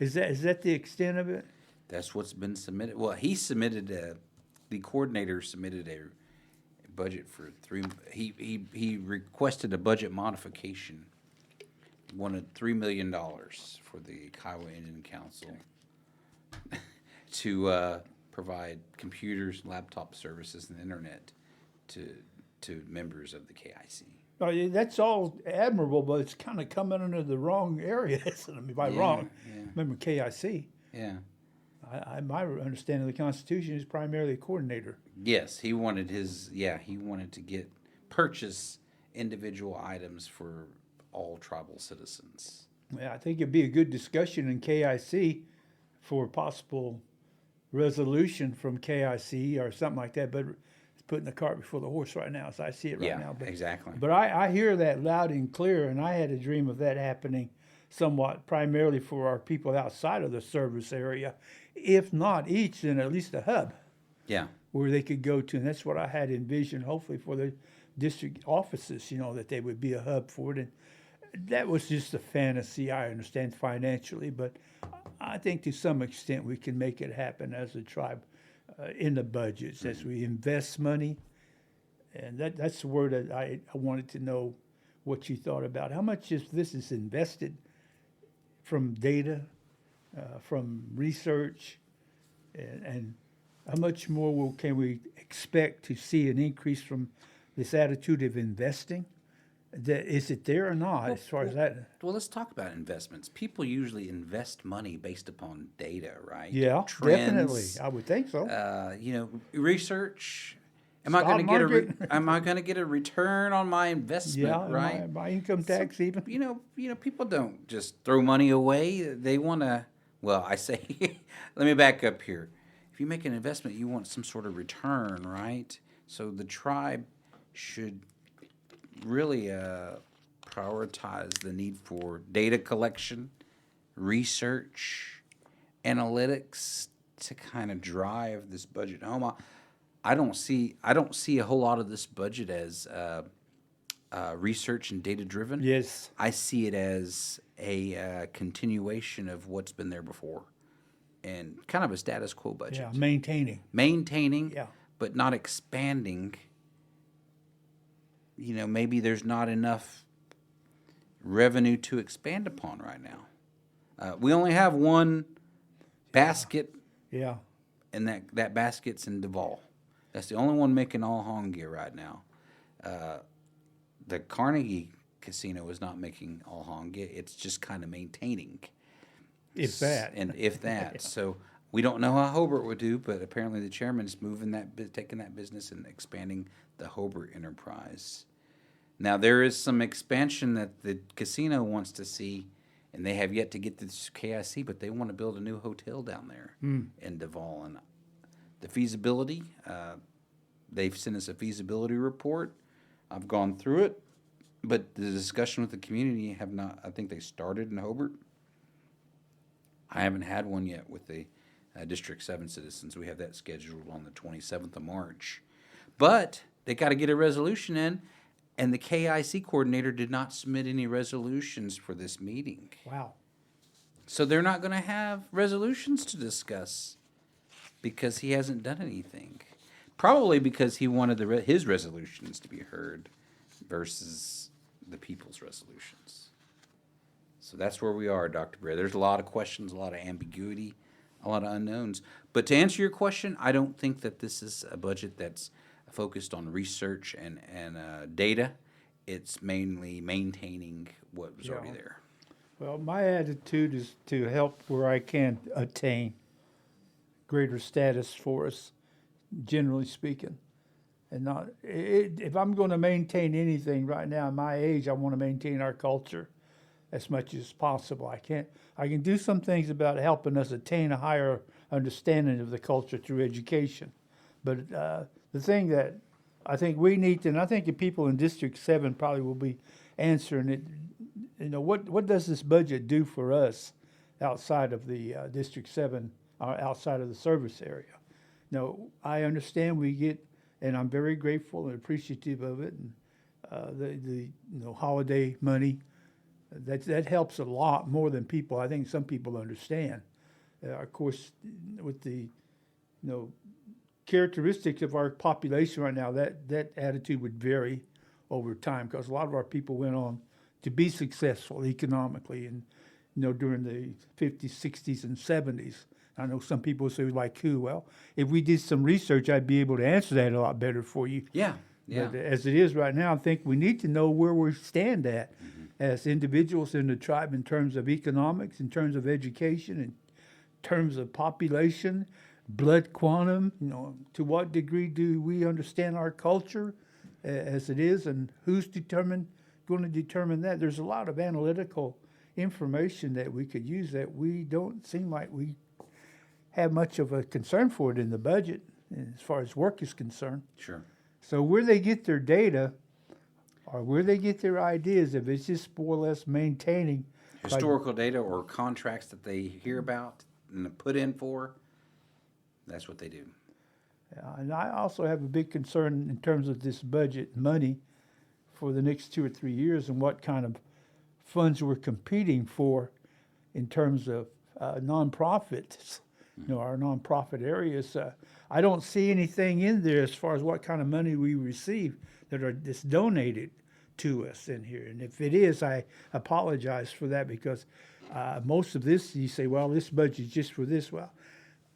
is that the extent of it? That's what's been submitted. Well, the coordinator submitted a budget for he requested a budget modification. Wanted $3 million for the Kiowa Indian Council to provide computers, laptop services, and internet to members of the KIC. Oh, yeah, that's all admirable, but it's kind of coming under the wrong area. Wrong. Yeah. Remember KIC. Yeah. My understanding of the Constitution is primarily a coordinator. Yes, he wanted to purchase individual items for all tribal citizens. Yeah, I think it'd be a good discussion in KIC for possible resolution from KIC or something like that, but it's putting the cart before the horse right now, as I see it right now. But, exactly. But I hear that loud and clear, and I had a dream of that happening somewhat primarily for our people outside of the service area, if not each, then at least a hub. Yeah. Where they could go to, and that's what I had envisioned, hopefully for the district offices, that they would be a hub for it. And that was just a fantasy, I understand, financially, but I think to some extent we can make it happen as a tribe in the budgets as we invest money. And that's the word that I wanted to know what you thought about. How much this is invested from data, from research, and how much more can we expect to see an increase from this attitude of investing? Is it there or not, as far as that? Well, let's talk about investments. People usually invest money based upon data, right? Yeah, Trends, definitely. I would think so. Research. Am I going to stock get market. am I going to get a return on my investment, Yeah, right? my income tax even. People don't just throw money away. They want to. Well, I say, let me back up here. If you make an investment, you want some sort of return, right? So the tribe should really prioritize the need for data collection, research, analytics to kind of drive this budget home. I don't see a whole lot of this budget as research and data driven. Yes. I see it as a continuation of what's been there before, and kind of a status quo budget. Yeah, maintaining. Maintaining, Yeah. but not expanding. Maybe there's not enough revenue to expand upon right now. We only have one basket, Yeah. and that basket's in Duval. That's the only one making all hongia right now. The Carnegie Casino is not making all hongia. It's just kind of maintaining. If that. And if that. So we don't know how Hobart would do, but apparently the chairman is taking that business and expanding the Hobart enterprise. Now, there is some expansion that the casino wants to see, and they have yet to get this KIC, but they want to build a new hotel down there in Duval. And the feasibility, they've sent us a feasibility report. I've gone through it, but the discussion with the community have not. I think they started in Hobart. I haven't had one yet with the District 7 citizens. We have that scheduled on the 27th of March. But they got to get a resolution in, and the KIC coordinator did not submit any resolutions for this meeting. Wow. So they're not going to have resolutions to discuss because he hasn't done anything. Probably because he wanted his resolutions to be heard versus the people's resolutions. So that's where we are, Dr. Bread. There's a lot of questions, a lot of ambiguity, a lot of unknowns. But to answer your question, I don't think that this is a budget that's focused on research and data. It's mainly maintaining what was already there. Well, my attitude is to help where I can attain greater status for us, generally speaking. And not, if I'm going to maintain anything right now at my age, I want to maintain our culture as much as possible. I can do some things about helping us attain a higher understanding of the culture through education. But the thing that I think we need to, and I think the people in District 7 probably will be answering it, what does this budget do for us outside of the District 7, outside of the service area? Now, I understand we get, and I'm very grateful and appreciative of it, and the holiday money, that helps a lot more than I think some people understand. Of course, with the characteristics of our population right now, that attitude would vary over time because a lot of our people went on to be successful economically and during the 50s, 60s, and 70s. I know some people say, like who? Well, if we did some research, I'd be able to answer that a lot better for you. Yeah. But as it is right now, I think we need to know where we stand at as individuals in the tribe in terms of economics, in terms of education, in terms of population, blood quantum. To what degree do we understand our culture as it is, and who's going to determine that? There's a lot of analytical information that we could use that we don't seem like we have much of a concern for it in the budget as far as work is concerned. Sure. So where they get their data or where they get their ideas, if it's just more or less maintaining Historical data or contracts that they hear about and put in for, that's what they do. And I also have a big concern in terms of this budget money for the next 2 or 3 years and what kind of funds we're competing for in terms of nonprofits, our nonprofit areas. I don't see anything in there as far as what kind of money we receive that's donated to us in here. And if it is, I apologize for that because most of this, you say, well, this budget is just for this. Well,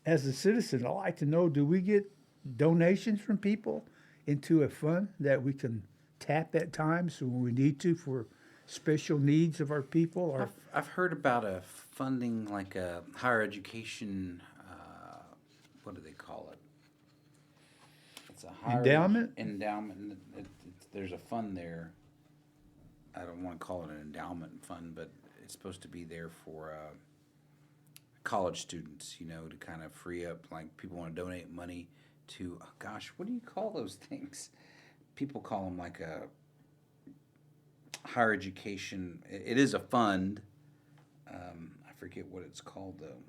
as a citizen, I'd like to know, do we get donations from people into a fund that we can tap at times when we need to for special needs of our people? Or I've heard about a funding like a higher education, what do they call it? It's a higher Endowment? Endowment. There's a fund there. I don't want to call it an endowment fund, but it's supposed to be there for college students, to kind of free up, like people want to donate money to, oh gosh, what do you call those things? People call them like a higher education. It is a fund. I forget what it's called though.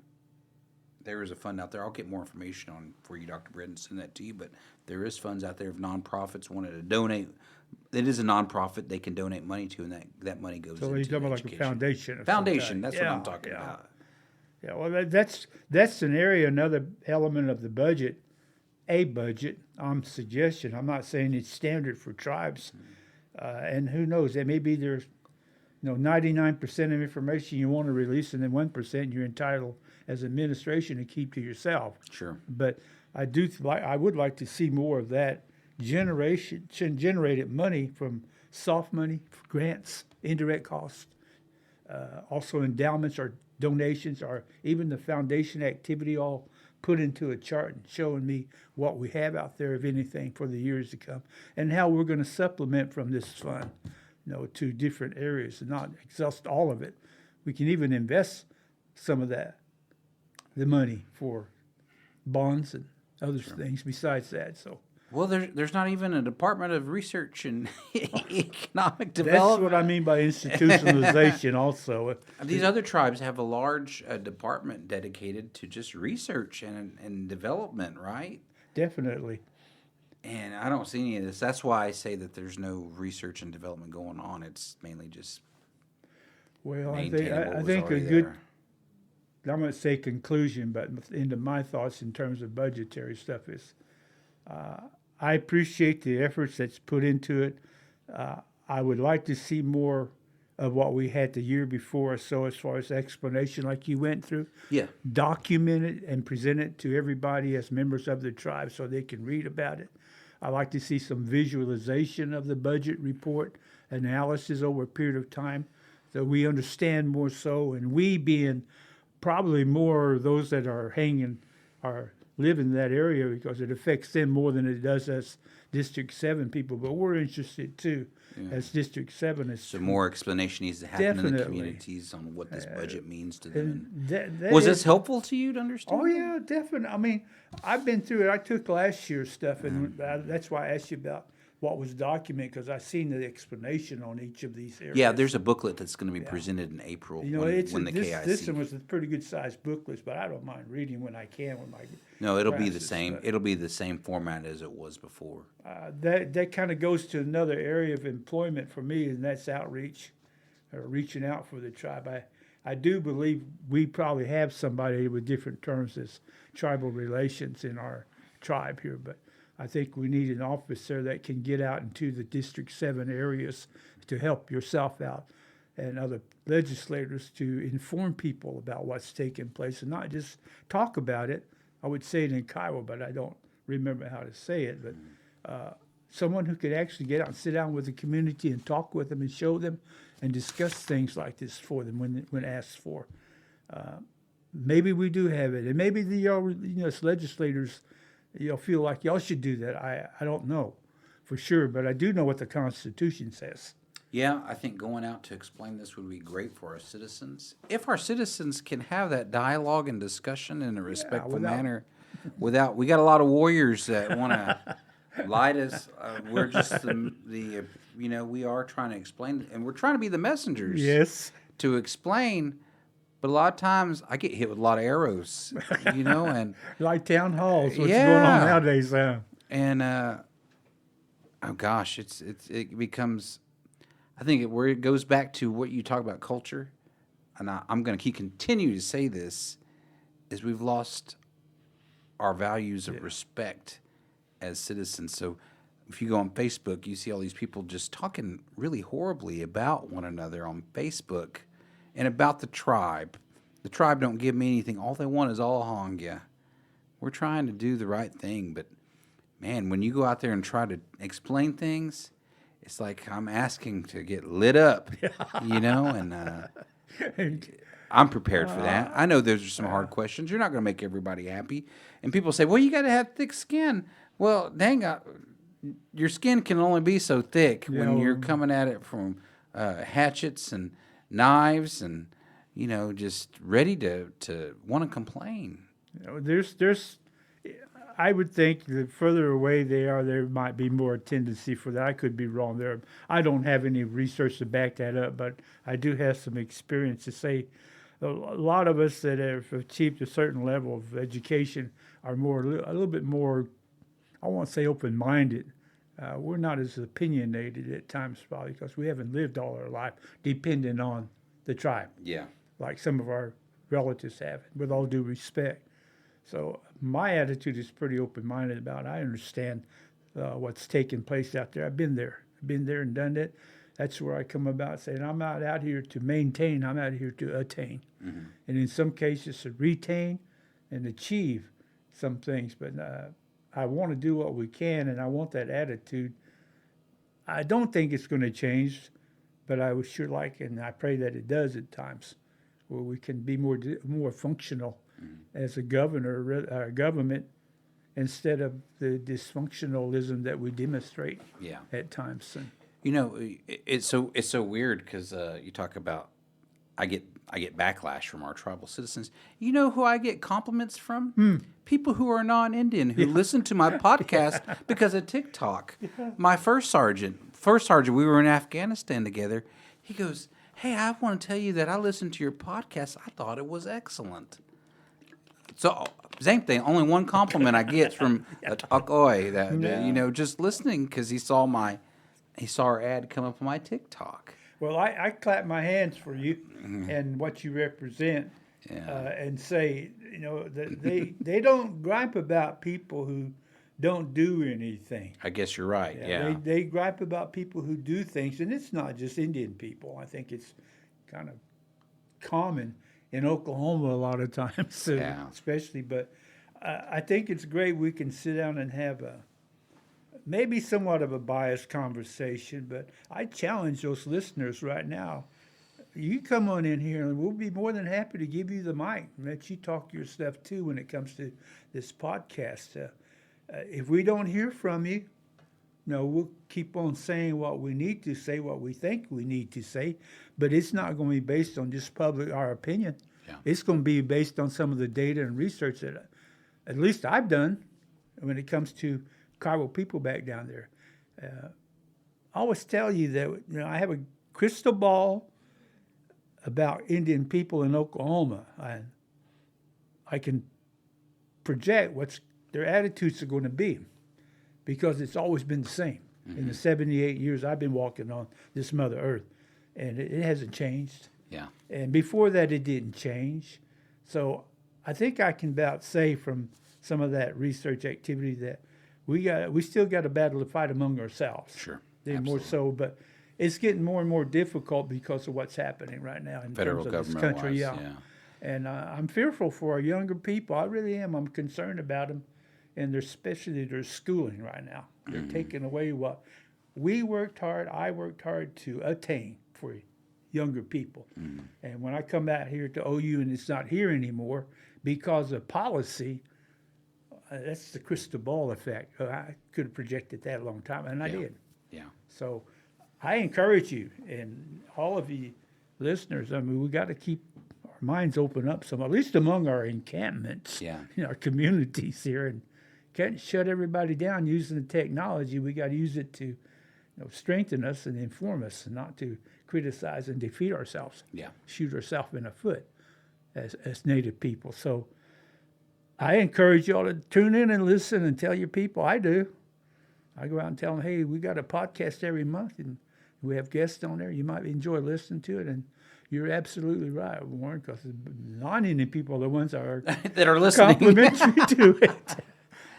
There is a fund out there. I'll get more information on for you, Dr. Bread, and send that to you. But there is funds out there if nonprofits wanted to donate. It is a nonprofit they can donate money to, and that money goes So into you're talking about like a education. foundation. Of some Foundation, kind. that's what I'm talking about. Yeah, well, that's an area, another element of the budget, a budget. Suggestion. I'm not saying it's standard for tribes, and who knows? There may be there's, 99% of information you want to release, and then 1% you're entitled as administration to keep to yourself. Sure. But I would like to see more of that generated money from soft money, grants, indirect costs, also endowments or donations, or even the foundation activity, all put into a chart and showing me what we have out there, if anything, for the years to come, and how we're going to supplement from this fund, to different areas and not exhaust all of it. We can even invest some of the money for bonds and other things besides that. So. Well, there's not even a Department of Research and Economic That's Development. what I mean by institutionalization also. These other tribes have a large department dedicated to just research and development, right? Definitely. And I don't see any of this. That's why I say that there's no research and development going on. It's mainly just Well, maintaining what I was think a already good, there. I'm going to say conclusion, but into my thoughts in terms of budgetary stuff is, I appreciate the efforts that's put into it. I would like to see more of what we had the year before. So as far as explanation like you went through, Yeah. document it and present it to everybody as members of the tribe so they can read about it. I like to see some visualization of the budget report, analysis over a period of time, so we understand more so, and we being probably more those that are live in that area, because it affects them more than it does us District 7 people, but we're interested too, as District 7 is. So more explanation needs to happen in the Definitely. communities on what this budget means to them. And that Was is- this helpful to you to understand? Oh yeah, definitely. I mean, I've been through it. I took last year's stuff, and that's why I asked you about what was documented, because I seen the explanation on each of these areas. Yeah, there's a booklet that's going to be presented in April when the this KIC. one was a pretty good sized booklet, but I don't mind reading when I can with my. No, it'll be the classes, same. but, It'll be the same format as it was before. that kind of goes to another area of employment for me, and that's outreach, or reaching out for the tribe. I do believe we probably have somebody with different terms as tribal relations in our tribe here, but I think we need an officer that can get out into the District 7 areas to help yourself out and other legislators to inform people about what's taking place and not just talk about it. I would say it in Kiowa, but I don't remember how to say it. But someone who could actually get out and sit down with the community and talk with them and show them and discuss things like this for them when asked for. Maybe we do have it, and maybe as legislators, feel like y'all should do that. I don't know for sure, but I do know what the Constitution says. Yeah, I think going out to explain this would be great for our citizens. If our citizens can have that dialogue and discussion in a respectful manner, we got a lot of warriors that want to light us. We're just we are trying to explain, and we're trying to be the messengers. Yes. To explain. But a lot of times I get hit with a lot of arrows, and like town halls, what's Yeah. going on nowadays. and oh gosh, it becomes. I think where it goes back to what you talk about culture, and I'm going to continue to say this, is we've lost our values of respect as citizens. So if you go on Facebook, you see all these people just talking really horribly about one another on Facebook. And about the tribe. The tribe don't give me anything. All they want is all hongya. We're trying to do the right thing, but man, when you go out there and try to explain things, it's like I'm asking to get lit up, and I'm prepared for that. I know those are some hard questions. You're not going to make everybody happy. And people say, well, you got to have thick skin. Well, dang, your skin can only be so thick You when you're know, coming at it from hatchets and knives and, just ready to want to complain. there's I would think the further away they are, there might be more tendency for that. I could be wrong there. I don't have any research to back that up, but I do have some experience to say a lot of us that have achieved a certain level of education are a little bit more, I won't say open-minded. We're not as opinionated at times, probably because we haven't lived all our life dependent on the tribe, Yeah. like some of our relatives have, with all due respect. So my attitude is pretty open-minded about it. I understand what's taking place out there. I've been there. I've been there and done it. That's where I come about saying I'm not out here to maintain. I'm out here to attain. And in some cases to retain and achieve some things. But I want to do what we can, and I want that attitude. I don't think it's going to change, but I would sure like, and I pray that it does at times, where we can be more functional as a government instead of the dysfunctionalism that we demonstrate Yeah. at times. And It's so weird because you talk about I get backlash from our tribal citizens. You know who I get compliments from? People who are non-Indian who listen to my podcast because of TikTok. My first sergeant, we were in Afghanistan together. He goes, "Hey, I want to tell you that I listened to your podcast. I thought it was excellent." So same thing. Only one compliment I get from a Takoy that just listening because he saw our ad come up on my TikTok. well, I clap my hands for you and what you represent, and say, that they don't gripe about people who don't do anything. I guess you're right. Yeah. They gripe about people who do things, and it's not just Indian people. I think it's kind of common in Oklahoma a lot of times, especially. But I think it's great we can sit down and have maybe somewhat of a biased conversation, but I challenge those listeners right now. You come on in here and we'll be more than happy to give you the mic and let you talk your stuff too when it comes to this podcast. If we don't hear from you, we'll keep on saying what we need to say, what we think we need to say, but it's not going to be based on just our opinion. Yeah. It's going to be based on some of the data and research that at least I've done when it comes to tribal people back down there. I always tell you that I have a crystal ball about Indian people in Oklahoma. I can project what their attitudes are going to be because it's always been the same. In the 78 years I've been walking on this Mother Earth, and it hasn't changed. Yeah. And before that, it didn't change. So I think I can about say from some of that research activity that we still got a battle to fight among ourselves. Sure. More so, but it's getting more and more difficult because of what's happening right now in Federal terms of this government country. wise, And I'm fearful for our younger people. I really am. I'm concerned about them, and especially their schooling right now. They're taking away what we worked hard, I worked hard to attain for younger people. And when I come out here to OU and it's not here anymore because of policy, that's the crystal ball effect. I could have projected that a long time, and I did. Yeah. So I encourage you and all of you listeners, we got to keep our minds open up some, at least among our encampments, in our communities here, and can't shut everybody down using the technology. We got to use it to strengthen us and inform us, and not to criticize and defeat ourselves, shoot ourselves in the foot as Native people. So I encourage you all to tune in and listen and tell your people. I do. I go out and tell them, hey, we got a podcast every month, and we have guests on there. You might enjoy listening to it. And you're absolutely right, Warren, because the non-Indian people are the ones that are, that are listening. Complimentary to it.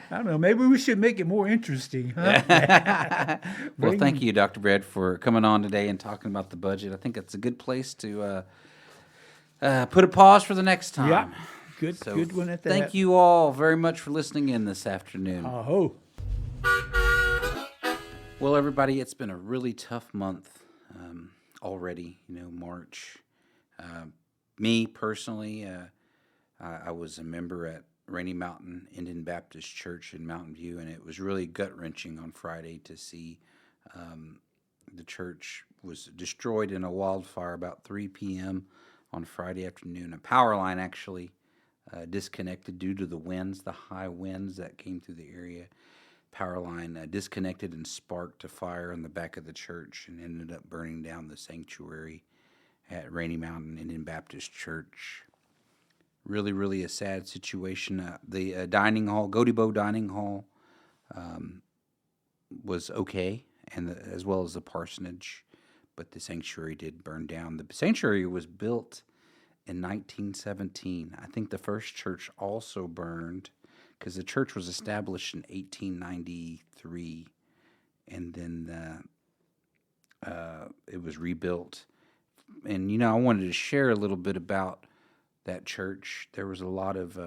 I don't know. Maybe we should make it more interesting. Huh? Well, thank you, Dr. Bread, for coming on today and talking about the budget. I think that's a good place to put a pause for the next time. Yeah, good one at that. Thank you all very much for listening in this afternoon. Oh. Well, everybody, it's been a really tough month already, March. Me, personally, I was a member at Rainy Mountain Indian Baptist Church in Mountain View, and it was really gut-wrenching on Friday to see the church was destroyed in a wildfire about 3 p.m. on Friday afternoon. A power line actually disconnected due to the winds, the high winds that came through the area. Power line disconnected and sparked a fire in the back of the church and ended up burning down the sanctuary at Rainy Mountain Indian Baptist Church. Really, really a sad situation. The dining hall, Godibo Dining Hall, was okay, and as well as the parsonage, but the sanctuary did burn down. The sanctuary was built in 1917. I think the first church also burned because the church was established in 1893, and then it was rebuilt. And, I wanted to share a little bit about that church. There was a lot of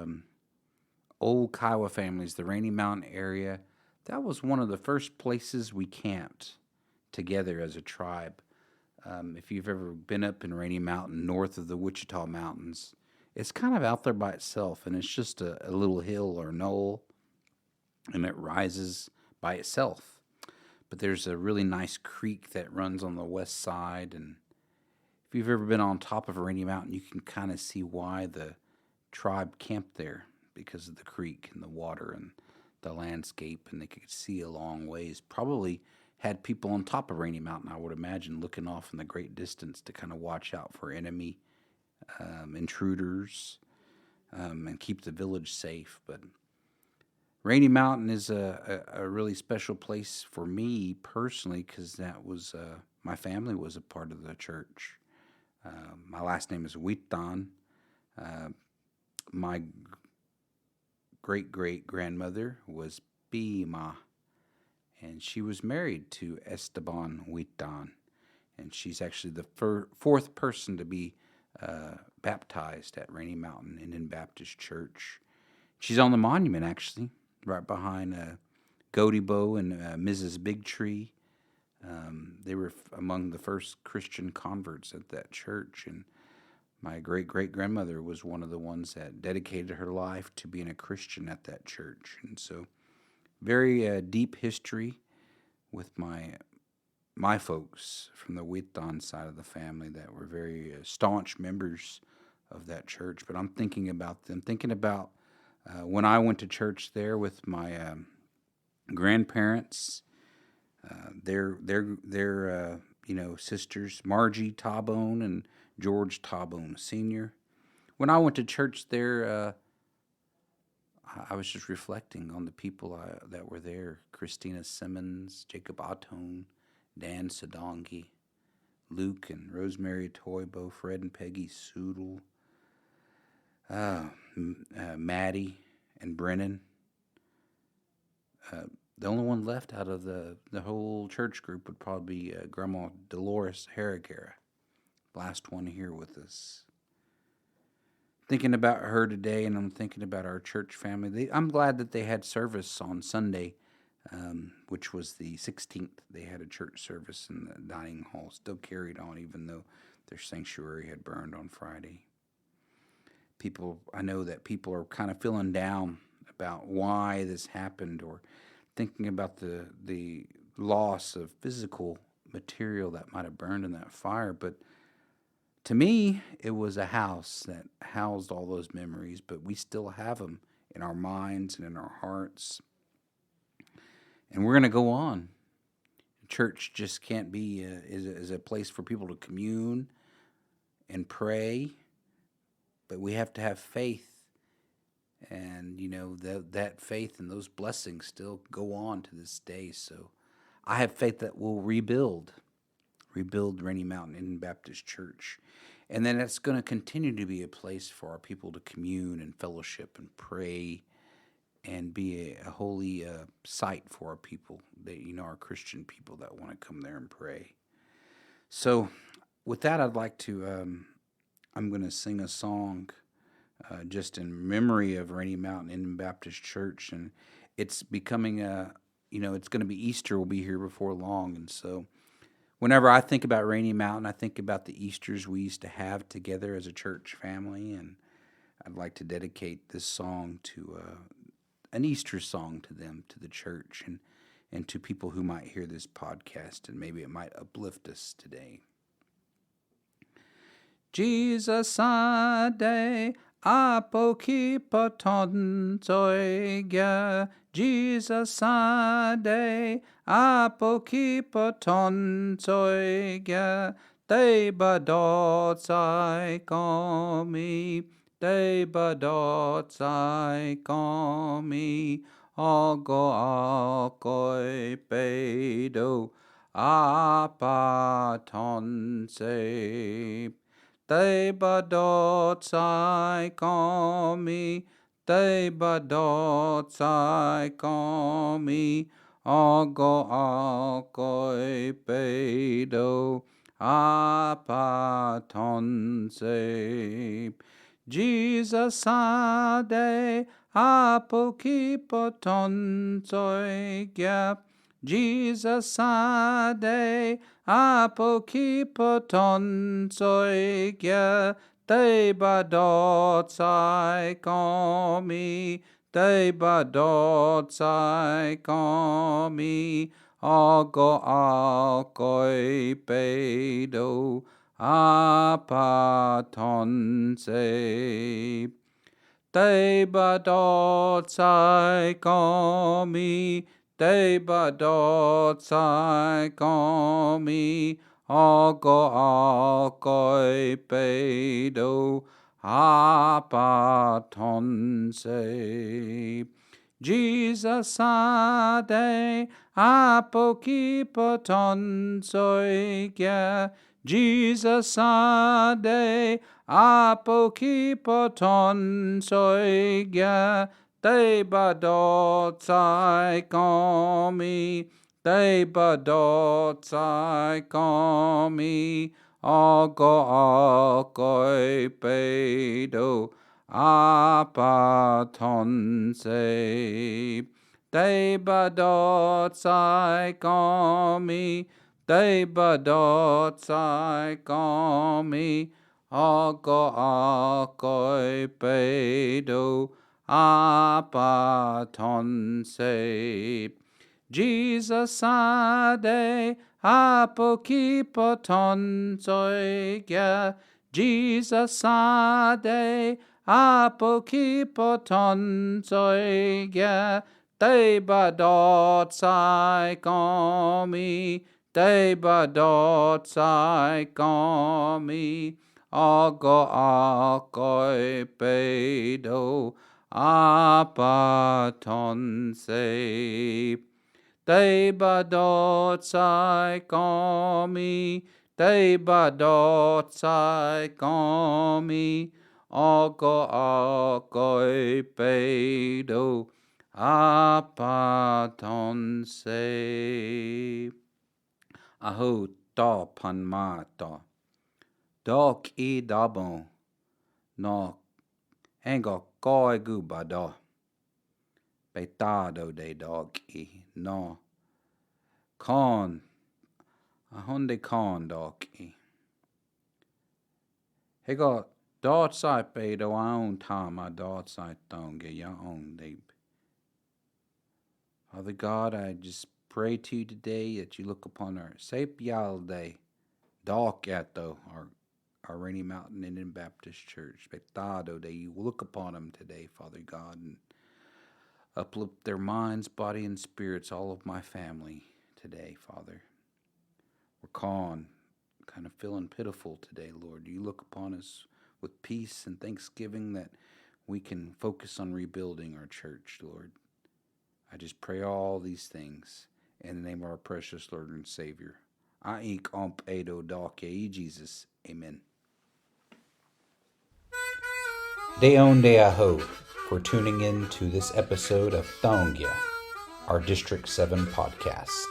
old Kiowa families, the Rainy Mountain area. That was one of the first places we camped together as a tribe. If you've ever been up in Rainy Mountain, north of the Wichita Mountains, it's kind of out there by itself, and it's just a little hill or knoll, and it rises by itself. But there's a really nice creek that runs on the west side, and if you've ever been on top of Rainy Mountain, you can kind of see why the tribe camped there, because of the creek and the water and the landscape, and they could see a long ways. Probably had people on top of Rainy Mountain, I would imagine, looking off in the great distance to kind of watch out for enemy intruders and keep the village safe. But Rainy Mountain is a really special place for me personally, because that was my family was a part of the church. My last name is Queton. My great-great-grandmother was Bima, and she was married to Esteban Queton, and she's actually the fourth person to be baptized at Rainy Mountain Indian Baptist Church. She's on the monument, actually, right behind Godibo and Mrs. Bigtree. They were among the first Christian converts at that church, and my great-great-grandmother was one of the ones that dedicated her life to being a Christian at that church. And so very deep history with my folks from the Queton side of the family that were very staunch members of that church. But I'm thinking about them, thinking about when I went to church there with my grandparents, their sisters, Margie Tarbone and George Tarbone Sr. When I went to church there, I was just reflecting on the people that were there: Christina Simmons, Jacob Ottone, Dan Sadongi, Luke and Rosemary Toybo, Fred and Peggy Soodle, Maddie and Brennan. The only one left out of the whole church group would probably be Grandma Dolores Harrigara, last one here with us. Thinking about her today, and I'm thinking about our church family. I'm glad that they had service on Sunday, which was the 16th. They had a church service in the dining hall, still carried on, even though their sanctuary had burned on Friday. I know that people are kind of feeling down about why this happened, or thinking about the loss of physical material that might have burned in that fire. But to me, it was a house that housed all those memories, but we still have them in our minds and in our hearts. And we're going to go on. Church just can't be is a place for people to commune and pray, but we have to have faith. And, that faith and those blessings still go on to this day. So I have faith that we'll rebuild Rainy Mountain Indian Baptist Church. And then it's going to continue to be a place for our people to commune and fellowship and pray and be a holy site for our people, that our Christian people that want to come there and pray. So with that, I'd like to, I'm going to sing a song just in memory of Rainy Mountain Indian Baptist Church. And it's becoming it's going to be Easter will be here before long. And so whenever I think about Rainy Mountain, I think about the Easters we used to have together as a church family. And I'd like to dedicate this song to an Easter song to them, to the church, and to people who might hear this podcast, and maybe it might uplift us today. Jesus ade apokipoton zoiga. Jesus ade apokipoton zoiga. De badot sai komi. De badot sai komi. Ogo akoi pedo apaton se. They badot sai komi, they badot sai komi, ogo akoi pedo apaton se. Jesus ade apokipoton zoiga. Jesus ade apokipoton zoiga. They badot sai komi, they badot sai komi, ogo akoi pedo apaton se. They badot sai komi, they badot sai komi, ogo akoi pedo apaton se. Jesus ade apokipoton zoiga. Jesus ade apokipoton zoiga. They badot sai komi, they badot sai komi, ogo akoi pedo apaton se. They badot sai komi, they badot sai komi, ogo akoi pedo apaton se. Jesus ade apokipoton zoiga. Jesus ade apokipoton zoiga. They badot sai komi, they badot sai komi, ogo akoi pedo apaton se. They badot sai komi, they badot sai komi, ogo akoi pedo apaton se. Aho ta panmata, dok I dabon, no engo koi gubada. Betado de dog I no con ahonde con dog I. Hego dot side pedo aon time I dot side tongue ya own deep. Father God, I just pray to you today that you look upon our Sapial Day, Dog Yato, our Rainy Mountain Indian Baptist Church. Betado Day, you look upon them today, Father God, and uplift their minds, body, and spirits, all of my family today, Father. We're kind of feeling pitiful today, Lord. You look upon us with peace and thanksgiving that we can focus on rebuilding our church, Lord. I just pray all these things in the name of our precious Lord and Savior. Aik omp edo dake Jesus. Amen. Deon de aho for tuning in to this episode of Thongya, our District 7 podcast.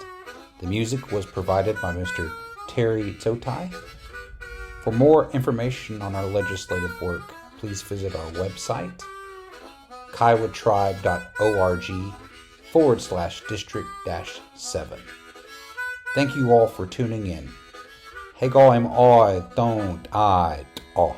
The music was provided by Mr. Terry Tsotai. For more information on our legislative work, please visit our website, kiowatribe.org/district-7. Thank you all for tuning in. Hegoim oi don't I oh.